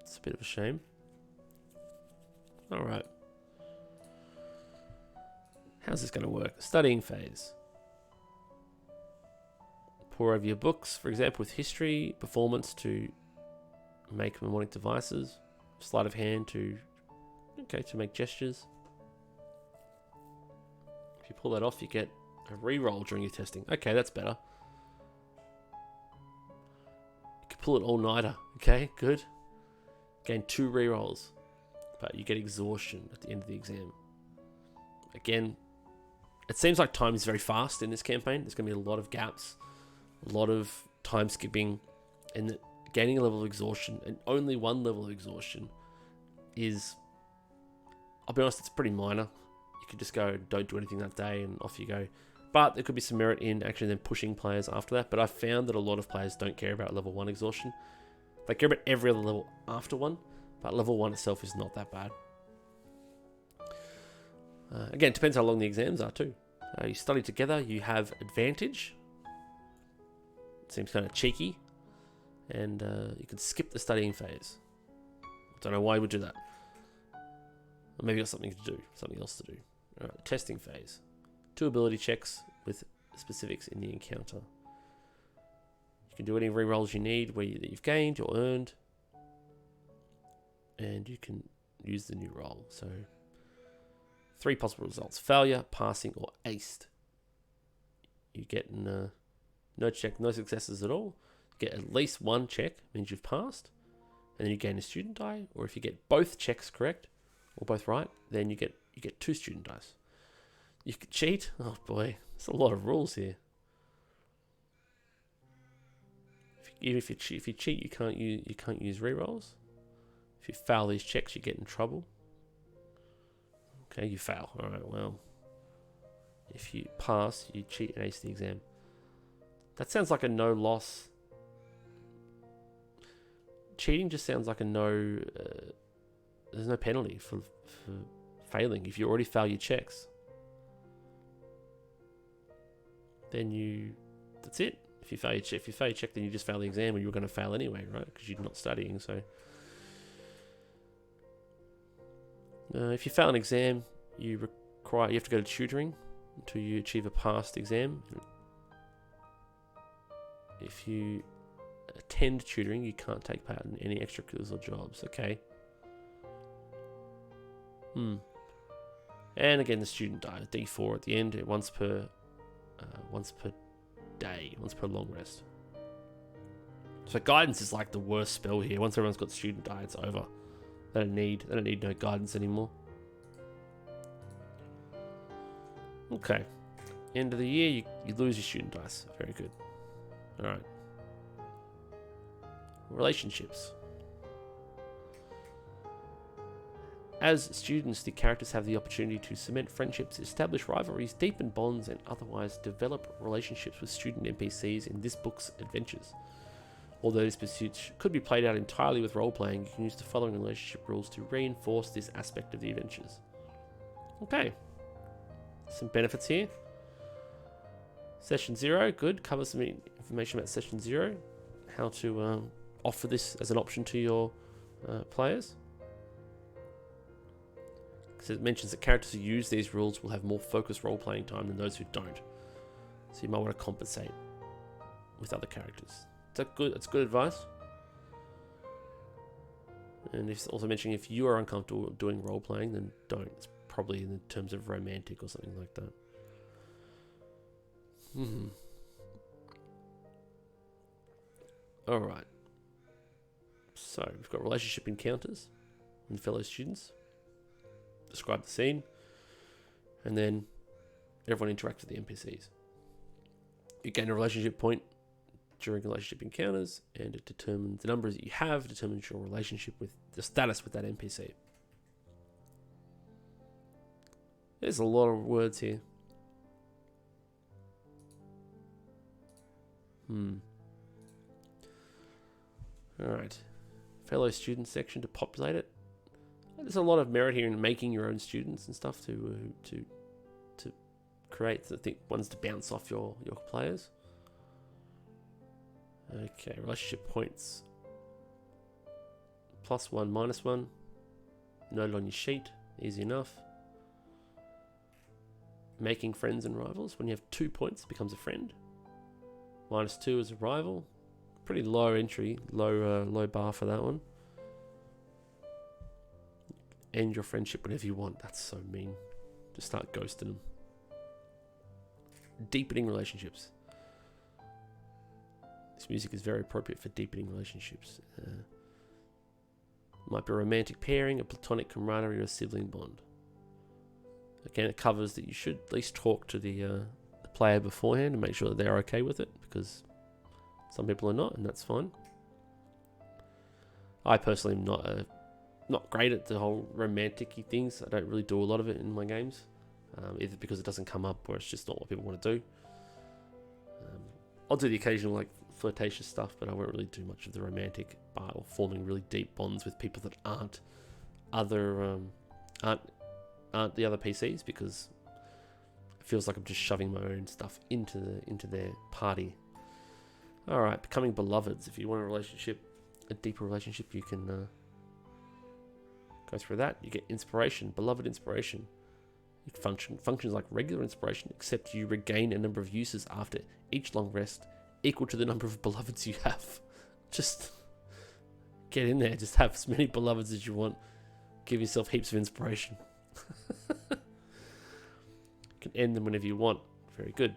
it's a bit of a shame. All right. How's this going to work? Studying phase. Pour over your books, for example, with history, performance to make mnemonic devices, sleight of hand to make gestures. If you pull that off, you get a reroll during your testing. Okay, that's better. You can pull it all-nighter. Okay, good. Gain 2 rerolls, but you get exhaustion at the end of the exam. Again, it seems like time is very fast in this campaign. There's going to be a lot of gaps, a lot of time skipping, and gaining a level of exhaustion, and only one level of exhaustion is, I'll be honest, it's pretty minor. You could just go, don't do anything that day, and off you go. But there could be some merit in actually then pushing players after that. But I found that a lot of players don't care about level 1 exhaustion. They care about every other level after 1, but level 1 itself is not that bad. Again, it depends how long the exams are too. You study together, you have advantage. It seems kind of cheeky. And you can skip the studying phase. Don't know why you would do that. Or maybe you got something else to do. Alright, testing phase. 2 ability checks with specifics in the encounter. You can do any rerolls you need that you've gained or earned. And you can use the new roll. So 3 possible results: failure, passing, or aced. You get no check, no successes at all. You get at least 1 check, means you've passed, and then you gain a student die. Or if you get both checks correct or both right, then you get 2 student dice. You can cheat. Oh boy, there's a lot of rules here. Even if you cheat, you can't use rerolls. If you fail these checks, you get in trouble. Okay, you fail. All right, well, if you pass, you cheat and ace the exam. That sounds like a no loss. Cheating just sounds like a no. There's no penalty for failing if you already fail your checks. Then that's it. If you fail your check, then you just fail the exam, and you're going to fail anyway, right? Because you're not studying. So, if you fail an exam, you have to go to tutoring until you achieve a passed exam. If you attend tutoring, you can't take part in any extracurriculars or jobs. Okay. And again, the student die, D4 at the end, once per day, once per long rest. So guidance is like the worst spell here. Once everyone's got student die, it's over. They don't need no guidance anymore. Okay. End of the year, you lose your student dice. Very good. Alright. Relationships. As students, the characters have the opportunity to cement friendships, establish rivalries, deepen bonds, and otherwise develop relationships with student NPCs in this book's adventures. Although these pursuits could be played out entirely with role-playing, you can use the following relationship rules to reinforce this aspect of the adventures. Okay. Some benefits here. Session 0, good. Covers some information about Session 0. How to offer this as an option to your players. Because it mentions that characters who use these rules will have more focused role-playing time than those who don't. So you might want to compensate with other characters. Is that good? That's good advice. And it's also mentioning if you are uncomfortable doing role-playing, then don't. It's probably in terms of romantic or something like that. Alright. So, we've got relationship encounters with fellow students. Describe the scene. And then everyone interacts with the NPCs. You gain a relationship point during relationship encounters, and it determines the numbers that you have, determines your relationship with the status with that NPC. There's a lot of words here. Alright. Fellow student section to populate it. There's a lot of merit here in making your own students and stuff to create, I think, ones to bounce off your players. Okay, relationship points. +1, -1. Noted on your sheet. Easy enough. Making friends and rivals. When you have 2 points, it becomes a friend. -2 is a rival. Pretty low entry, low bar for that one. End your friendship whenever you want. That's so mean. Just start ghosting them. Deepening relationships. This music is very appropriate for deepening relationships. Might be a romantic pairing, a platonic camaraderie, or a sibling bond. Again, it covers that you should at least talk to the player beforehand and make sure that they're okay with it, because some people are not, and that's fine. I personally am not great at the whole romantic-y things. I don't really do a lot of it in my games, either because it doesn't come up or it's just not what people want to do. I'll do the occasional like flirtatious stuff, but I won't really do much of the romantic part or forming really deep bonds with people that aren't the other PCs, because it feels like I'm just shoving my own stuff into their party. All right, becoming beloveds. If you want a deeper relationship, you can go through that. You get inspiration, beloved inspiration. It functions like regular inspiration, except you regain a number of uses after each long rest, equal to the number of beloveds you have. Just get in there. Just have as many beloveds as you want. Give yourself heaps of inspiration. You can end them whenever you want. Very good.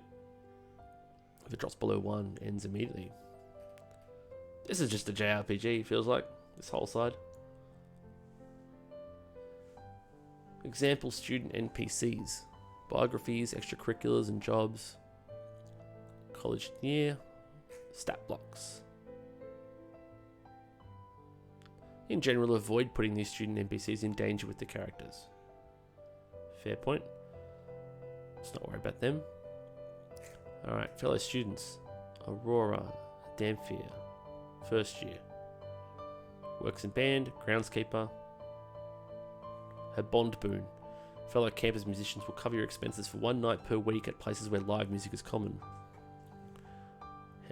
If it drops below 1, ends immediately. This is just a JRPG, it feels like, this whole side. Example student NPCs. Biographies, extracurriculars and jobs. College year. Stat blocks. In general, avoid putting these student NPCs in danger with the characters. Fair point. Let's not worry about them. Alright, fellow students. Aurora, Damphia, first year. Works in band, groundskeeper. Her bond boon. Fellow campus musicians will cover your expenses for 1 night per week at places where live music is common.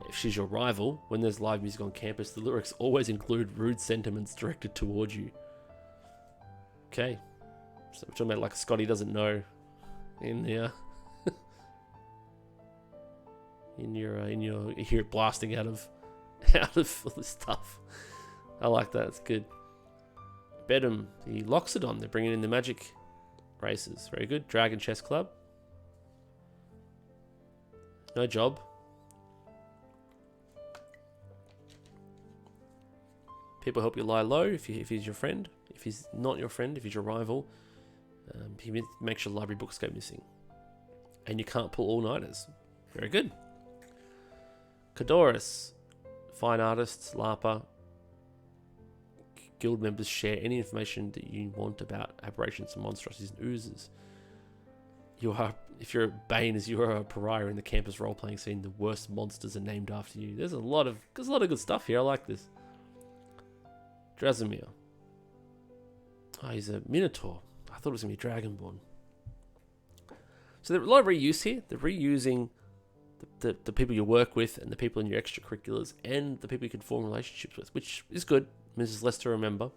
If she's your rival, when there's live music on campus, the lyrics always include rude sentiments directed towards you. Okay. So we're talking about like Scotty doesn't know in the you hear it blasting out of all this stuff. I like that. It's good. Bedham, the Loxodon, they're bringing in the magic races. Very good. Dragon Chess Club. No job. People help you lie low if he's your friend. If he's not your friend, if he's your rival, he makes your library books go missing. And you can't pull all-nighters. Very good. Kadoris, fine artists, LARPer. guild members share any information that you want about aberrations and monstrosities and oozes. If you're a Bane, as you are a pariah in the campus role-playing scene, the worst monsters are named after you. There's a lot of good stuff here. I like this. Drasimir. Oh, he's a Minotaur. I thought it was going to be Dragonborn. So there's a lot of reuse here. They're reusing the people you work with and the people in your extracurriculars and the people you can form relationships with, which is good. Mrs. Lester, remember.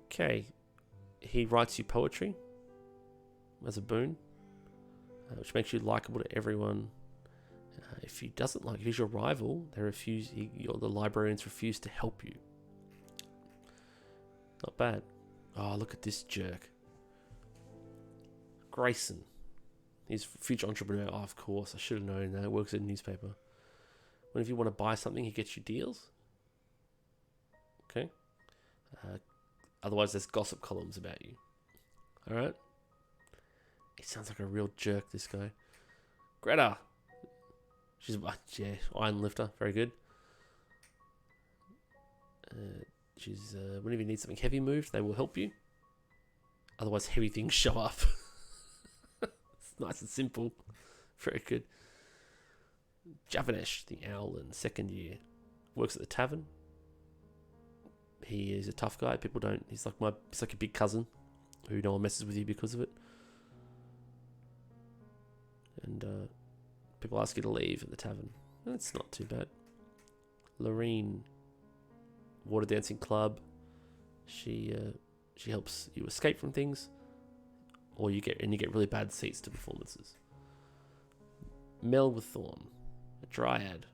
Okay. He writes you poetry as a boon, which makes you likable to everyone. If he doesn't like you, he's your rival, the librarians refuse to help you. Not bad. Oh, look at this jerk. Grayson. He's a future entrepreneur. Oh, of course. I should have known that. Works at a newspaper. Whenever you want to buy something, he gets you deals. Okay. Otherwise, there's gossip columns about you. Alright. He sounds like a real jerk, this guy. Greta. She's, iron lifter. Very good. She's, whenever you need something heavy moved, they will help you. Otherwise, heavy things show up. It's nice and simple. Very good. Javanesh, the owl in second year, works at the tavern. He is a tough guy. He's like a big cousin who no one messes with you because of it. And people ask you to leave at the tavern. That's not too bad. Lorene, water dancing club. She helps you escape from things, or you get really bad seats to performances. Melwithorn, a dryad,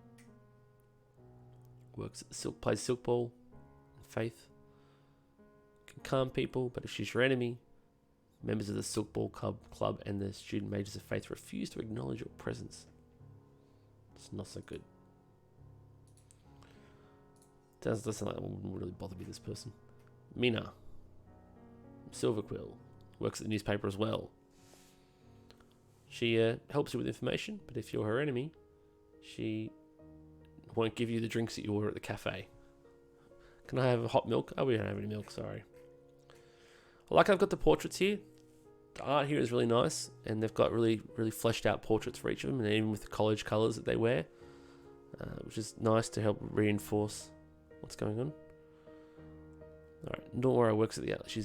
works at the plays silk ball. Faith can calm people, but if she's your enemy, members of the Silk Ball Club and the student mages of Faith refuse to acknowledge your presence. It's not so good. Doesn't sound like it wouldn't really bother me, this person. Mina, Silverquill, works at the newspaper as well. She helps you with information, but if you're her enemy, she won't give you the drinks that you order at the cafe. Can I have a hot milk? Oh, we don't have any milk, sorry. I like I've got the portraits here. The art here is really nice, and they've got really, really fleshed out portraits for each of them, and even with the college colours that they wear, which is nice to help reinforce what's going on. Alright, Nora works at she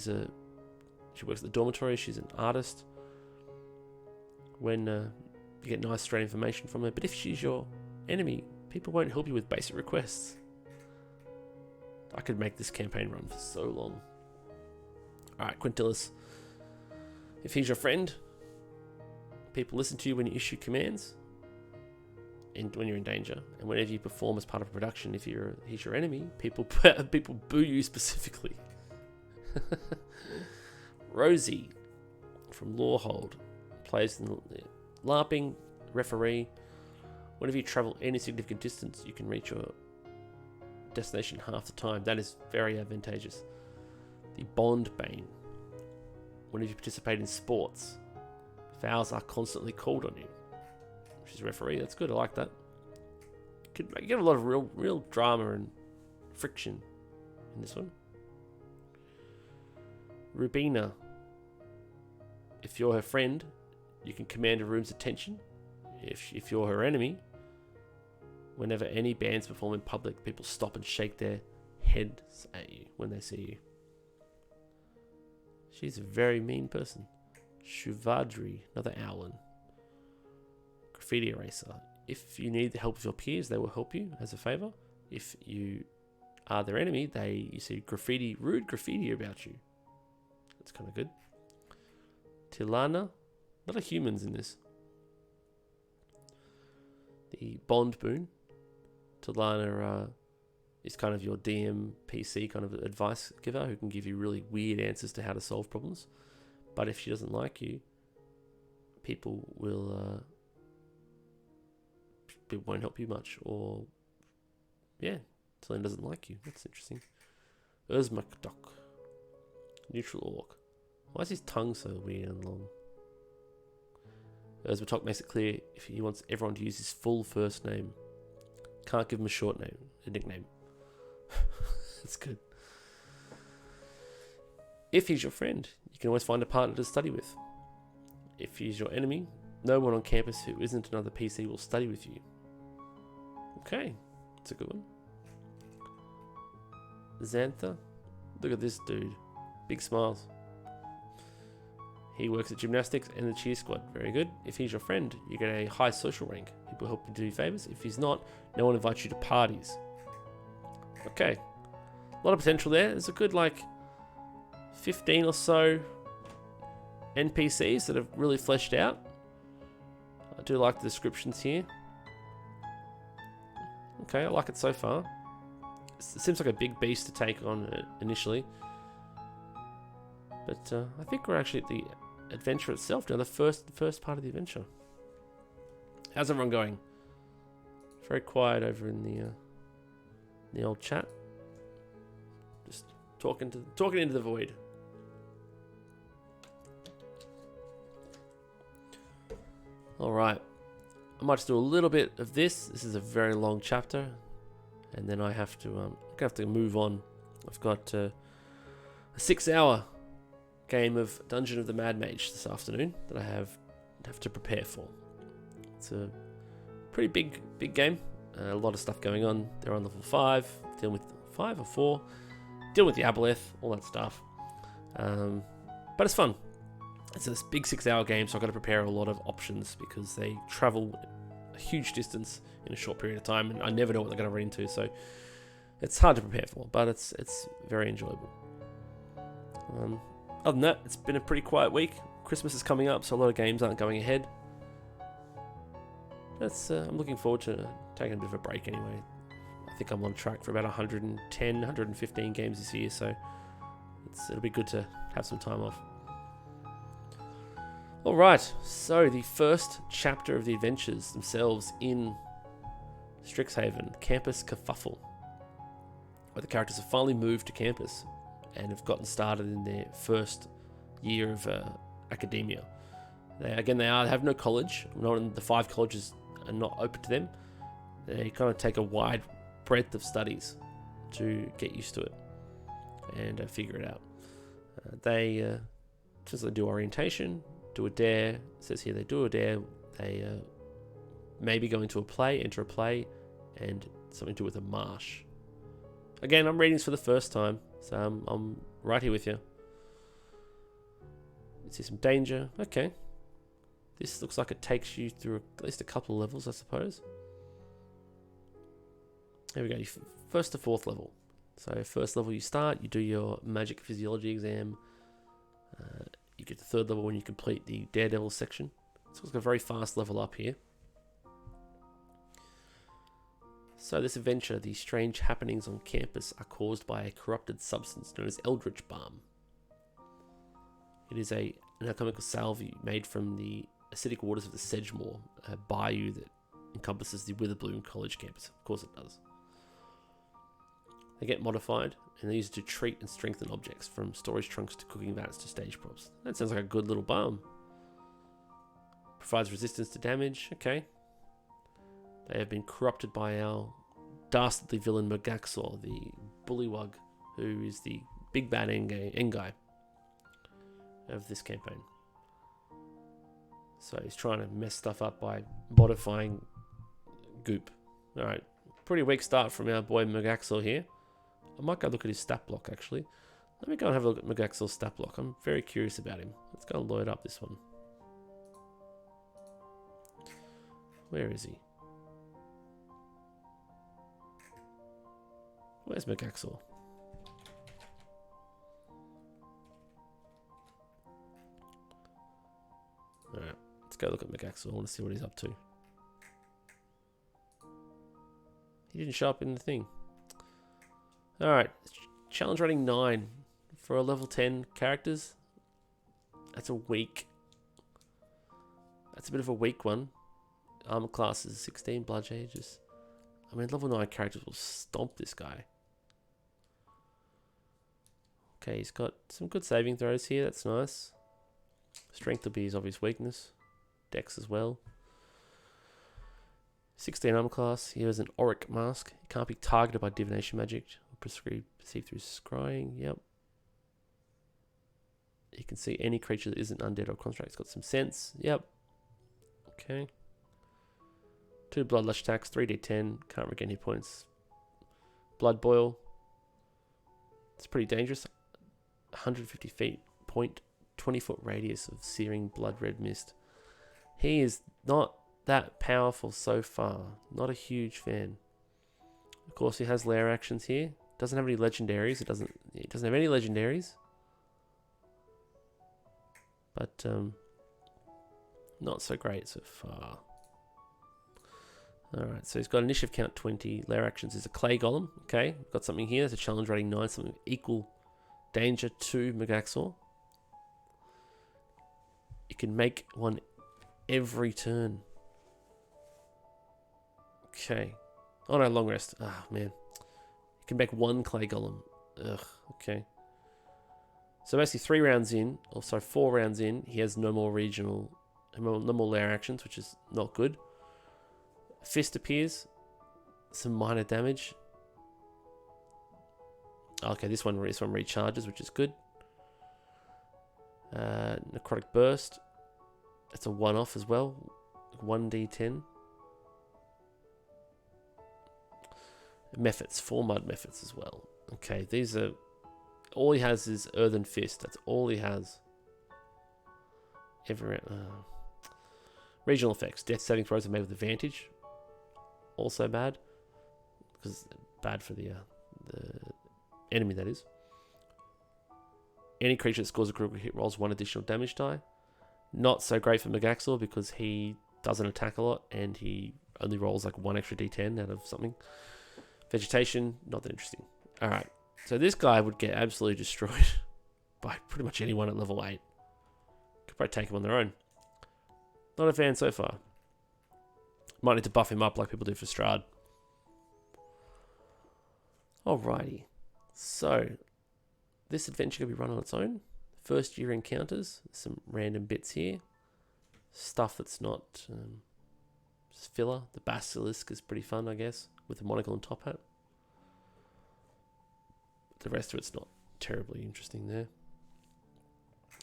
works at the dormitory. She's an artist. When you get nice straight information from her, but if she's your enemy, people won't help you with basic requests. I could make this campaign run for so long. Alright, Quintilis. If he's your friend, people listen to you when you issue commands and when you're in danger. And whenever you perform as part of a production, if he's your enemy, people boo you specifically. Rosie from Lorehold plays in LARPing, referee. Whenever you travel any significant distance, you can reach your destination half the time. That is very advantageous. The Bond Bane. Whenever you participate in sports, fouls are constantly called on you. She's a referee. That's good. I like that. You get a lot of real drama and friction in this one. Rubina. If you're her friend, you can command a room's attention. If you're her enemy, whenever any bands perform in public, people stop and shake their heads at you when they see you. She's a very mean person. Shuvadri, another Owlin. Graffiti eraser. If you need the help of your peers, they will help you as a favour. If you are their enemy, you see rude graffiti about you. That's kind of good. Tilana. A lot of humans in this. The Bond Boon. Tilana is kind of your DM PC kind of advice giver who can give you really weird answers to how to solve problems. But if she doesn't like you, people won't help you much. Or, yeah, Tilana doesn't like you. That's interesting. Urzmakdok. Neutral Orc. Why is his tongue so weird and long? Urzmakdok makes it clear if he wants everyone to use his full first name. Can't give him a short name, a nickname. That's good. If he's your friend, you can always find a partner to study with. If he's your enemy, no one on campus who isn't another PC will study with you. Okay, that's a good one. Xantha, look at this dude. Big smiles. He works at gymnastics and the cheer squad. Very good. If he's your friend, you get a high social rank. People help you do favors. If he's not, no one invites you to parties. Okay. A lot of potential there. There's a good, like, 15 or so NPCs that have really fleshed out. I do like the descriptions here. Okay, I like it so far. It seems like a big beast to take on initially. But I think we're actually at the adventure itself now, the first part of the adventure. How's everyone going? Very quiet over in the old chat. Just talking into the void. All right, I might just do a little bit of this. This is a very long chapter, and then I have to move on. I've got a 6-hour game of Dungeon of the Mad Mage this afternoon that I have to prepare for. It's a pretty big game. A lot of stuff going on. They're on level 5, dealing with 5 or 4, dealing with the Aboleth, all that stuff. But it's fun. It's this big 6-hour game, so I've got to prepare a lot of options because they travel a huge distance in a short period of time, and I never know what they're going to run into. So it's hard to prepare for, but it's very enjoyable. Other than that, it's been a pretty quiet week. Christmas is coming up, so a lot of games aren't going ahead. I'm looking forward to taking a bit of a break anyway. I think I'm on track for about 110, 115 games this year, so it'll be good to have some time off. Alright, so the first chapter of the adventures themselves in Strixhaven, Campus Kerfuffle, where the characters have finally moved to campus and have gotten started in their first year of academia. They have no college. The 5 colleges are not open to them. They kind of take a wide breadth of studies to get used to it and figure it out. They do orientation, do a dare. It says here they do a dare. They maybe go into enter a play, and something to do with a marsh. Again, I'm reading this for the first time, so I'm right here with you. You see some danger. Okay. This looks like it takes you through at least a couple of levels, I suppose. There we go. First to 4th level. So first level you start, you do your magic physiology exam. You get to 3rd level when you complete the Daredevil section. So it's got a very fast level up here. So this adventure, the strange happenings on campus are caused by a corrupted substance known as Eldritch Balm. It is an alchemical salve made from the acidic waters of the Sedgemoor, a bayou that encompasses the Witherbloom College campus. Of course it does. They get modified, and they're used to treat and strengthen objects, from storage trunks to cooking vats to stage props. That sounds like a good little balm. Provides resistance to damage. Okay. They have been corrupted by our dastardly villain Mergaxor, the bullywug, who is the big bad end guy of this campaign. So he's trying to mess stuff up by modifying goop. Alright, pretty weak start from our boy Mergaxor here. I might go look at his stat block actually. Let me go and have a look at Mergaxor's stat block. I'm very curious about him. Let's go and load up this one. Where is he? Where's Mergaxor? Alright, let's go look at Mergaxor. I want to see what he's up to. He didn't show up in the thing. Alright, challenge rating 9 for a level 10 characters. That's a weak. That's a bit of a weak one. Armor class is 16, bludge ages. I mean, level 9 characters will stomp this guy. Okay, he's got some good saving throws here. That's nice. Strength will be his obvious weakness. Dex as well. 16 armor class. He has an auric mask. He can't be targeted by divination magic or perceived through scrying. Yep. You can see any creature that isn't undead or construct. It's got some sense. Yep. Okay. 2 bloodlust attacks, 3d10. Can't regain hit points. Blood boil. It's pretty dangerous. 150 feet. 20-foot radius of searing blood red mist. He is not that powerful so far. Not a huge fan. Of course, he has lair actions here. Doesn't have any legendaries. It doesn't have any legendaries. But not so great so far. Alright, so he's got initiative count 20. Lair actions is a clay golem. Okay, we've got something here. It's a challenge rating 9, something equal danger to Megaxor. You can make one every turn. Okay. Oh no, long rest. Ah, man. You can make one clay golem. Ugh, okay. So basically 3 rounds in, or sorry, 4 rounds in, he has no more lair actions, which is not good. Fist appears. Some minor damage. Okay, this one recharges, which is good. Necrotic burst. It's a one-off as well. 1d10. Methods, 4 mud methods as well. Okay, these are... All he has is Earthen Fist. That's all he has. Regional effects. Death saving throws are made with advantage. Also bad. Because bad for the enemy, that is. Any creature that scores a critical hit rolls 1 additional damage die. Not so great for Megaxor because he doesn't attack a lot and he only rolls like 1 extra d10 out of something. Vegetation, not that interesting. Alright, so this guy would get absolutely destroyed by pretty much anyone at level 8. Could probably take him on their own. Not a fan so far. Might need to buff him up like people do for Strahd. Alrighty. So, this adventure can be run on its own. First year encounters. Some random bits here. Stuff that's not just filler. The basilisk is pretty fun, I guess, with a monocle and top hat. The rest of it's not terribly interesting there.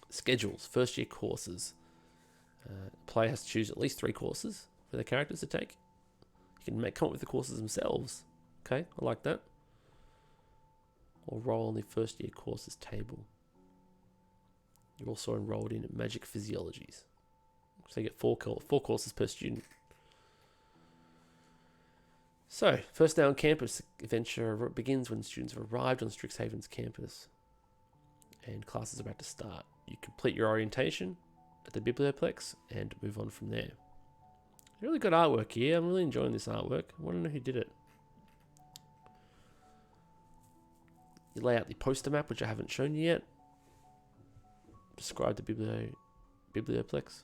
Schedules. First year courses. Player has to choose at least 3 courses for their characters to take. You can come up with the courses themselves. Okay, I like that. Or roll on the first year courses table. You're also enrolled in magic physiologies. So you get 4 courses per student. So, first day on campus adventure begins when students have arrived on Strixhaven's campus. And classes are about to start. You complete your orientation at the Biblioplex and move on from there. Really good artwork here. I'm really enjoying this artwork. I want to know who did it. You lay out the poster map, which I haven't shown you yet. Describe the Biblioplex.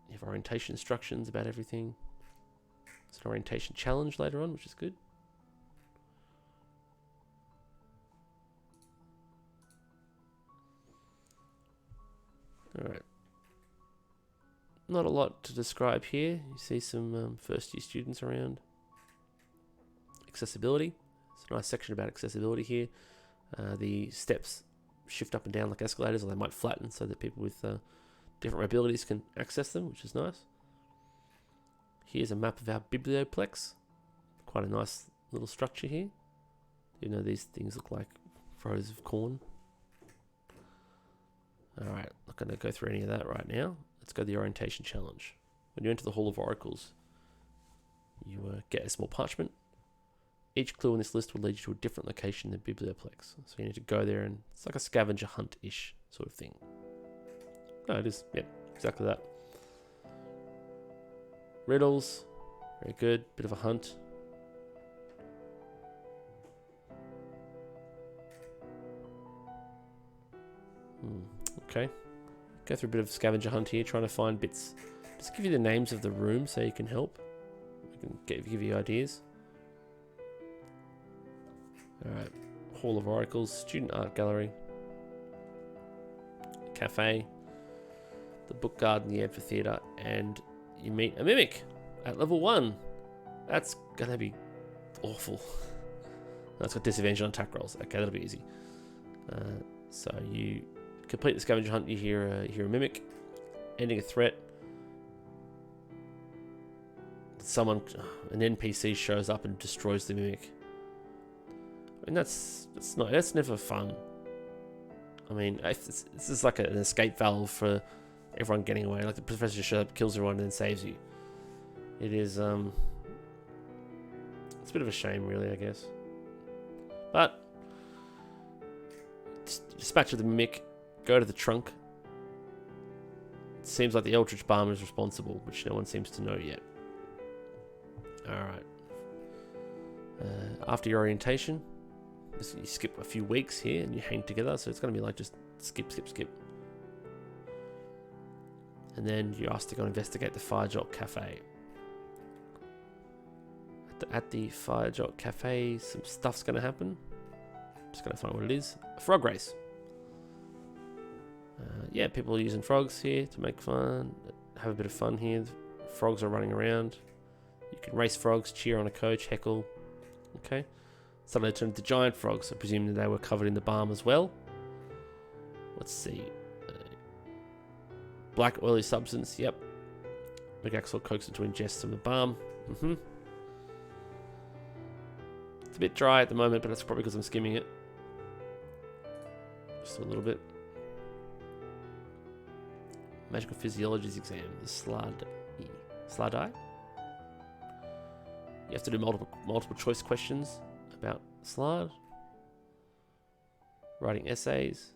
You have orientation instructions about everything. It's an orientation challenge later on, which is good. Alright. Not a lot to describe here. You see some first year students around. Accessibility. It's a nice section about accessibility here. The steps shift up and down like escalators, or they might flatten so that people with different abilities can access them, which is nice. Here's a map of our Biblioplex. Quite a nice little structure here. You know, these things look like rows of corn. Alright, not going to go through any of that right now. Let's go to the orientation challenge. When you enter the Hall of Oracles, you get a small parchment. Each clue on this list will lead you to a different location in the Biblioplex. So you need to go there, and it's like a scavenger hunt-ish sort of thing. No, it is. Yep, exactly that. Riddles. Very good. Bit of a hunt. Okay. Go through a bit of scavenger hunt here, trying to find bits. Just give you the names of the rooms so you can help. I can give you ideas. Alright. Hall of Oracles. Student Art Gallery. Cafe. The Book Garden, the Amphitheatre, and you meet a Mimic at level 1. That's going to be awful. That's got disadvantage on attack rolls. Okay, that'll be easy. So you complete the scavenger hunt. You hear a mimic, ending a threat. An NPC shows up and destroys the mimic. I mean, that's never fun. I mean, this is like an escape valve for everyone getting away. Like the professor shows up, kills everyone, and then saves you. It is it's a bit of a shame, really, I guess. But dispatch of the mimic, go to the trunk. It seems like the Eldritch Balm is responsible, which no one seems to know yet. Alright. After your orientation, you skip a few weeks here and you hang together, so it's going to be like just skip. And then you're asked to go investigate the Fire Jolt Cafe. At the Fire Jolt Cafe, some stuff's going to happen. Just going to find what it is. A frog race. Yeah, people are using frogs here to make fun, have a bit of fun here. Frogs are running around. You can race frogs, cheer on a coach, heckle. Okay. Suddenly turned into giant frogs. I presume that they were covered in the balm as well. Let's see. Black oily substance. Yep. Megaxor coaxed it to ingest some of the balm. It's a bit dry at the moment, but that's probably because I'm skimming it. Just a little bit. Magical Physiologies exam. The Sladi. You have to do multiple choice questions about Slard. Writing essays.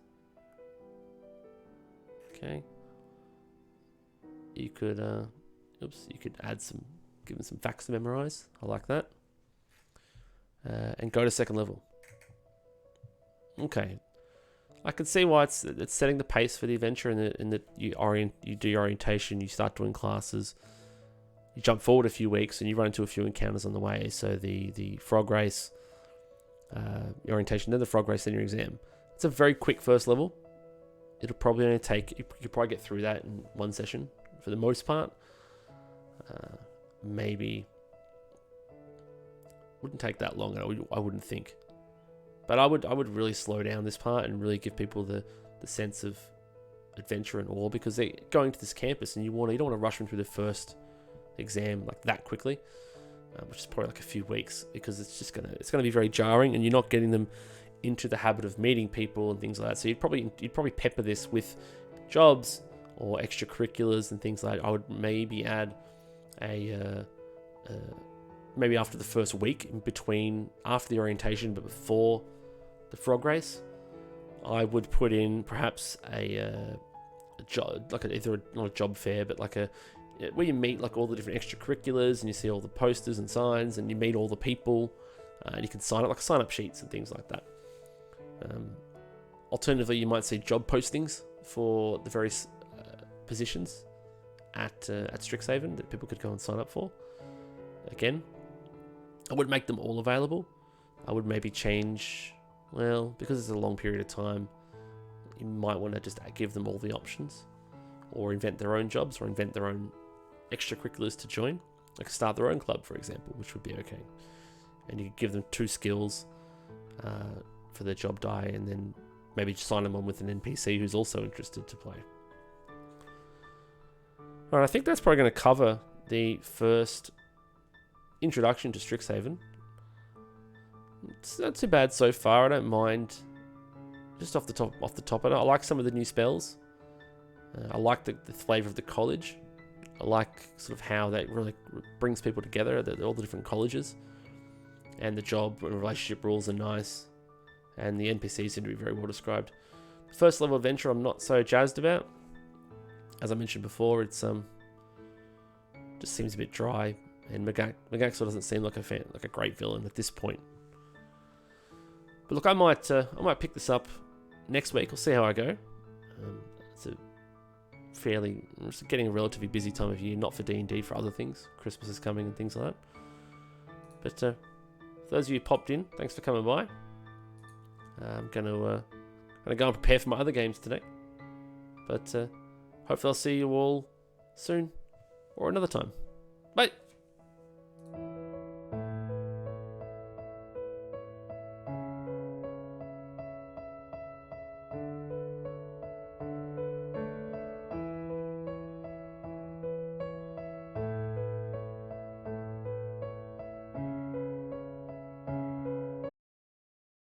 Okay. You could give them some facts to memorize. I like that. And go to second level. Okay. I can see why it's setting the pace for the adventure, in that you do your orientation, you start doing classes. You jump forward a few weeks and you run into a few encounters on the way. So the frog race, your orientation, then the frog race, then your exam. It's a very quick first level. It'll probably only take, you could probably get through that in one session for the most part. Maybe wouldn't take that long. I wouldn't think, but I would really slow down this part and really give people the sense of adventure and awe, because they're going to this campus and you don't want to rush them through the first exam like that quickly, which is probably like a few weeks, because it's gonna be very jarring and you're not getting them into the habit of meeting people and things like that. So you'd probably pepper this with jobs or extracurriculars and things like that. I would maybe add maybe after the first week, in between, after the orientation but before the frog race, I would put in perhaps a job, like not a job fair, but like where you meet like all the different extracurriculars and you see all the posters and signs and you meet all the people, and you can sign up, like sign up sheets and things like that. Alternatively, you might see job postings for the various positions at Strixhaven that people could go and sign up for. Again, I would make them all available. I would maybe change, well, because it's a long period of time, you might want to just give them all the options, or invent their own jobs, or invent their own extracurriculars to join, like start their own club, for example, which would be okay. And you could give them 2 skills for their job die, and then maybe just sign them on with an NPC who's also interested to play. Alright, I think that's probably going to cover the first introduction to Strixhaven. It's not too bad so far. I don't mind. Just off the top, I like some of the new spells. I like the flavour of the college. I like sort of how that really brings people together, all the different colleges. And the job and relationship rules are nice. And the NPCs seem to be very well described. The first level adventure I'm not so jazzed about. As I mentioned before, it's just seems a bit dry. And Megaxor doesn't seem like a great villain at this point. But look, I might pick this up next week. I'll see how I go. It's getting a relatively busy time of year, not for D&D, for other things. Christmas is coming and things like that. But for those of you who popped in, thanks for coming by. I'm gonna go and prepare for my other games today. But hopefully I'll see you all soon or another time. Bye.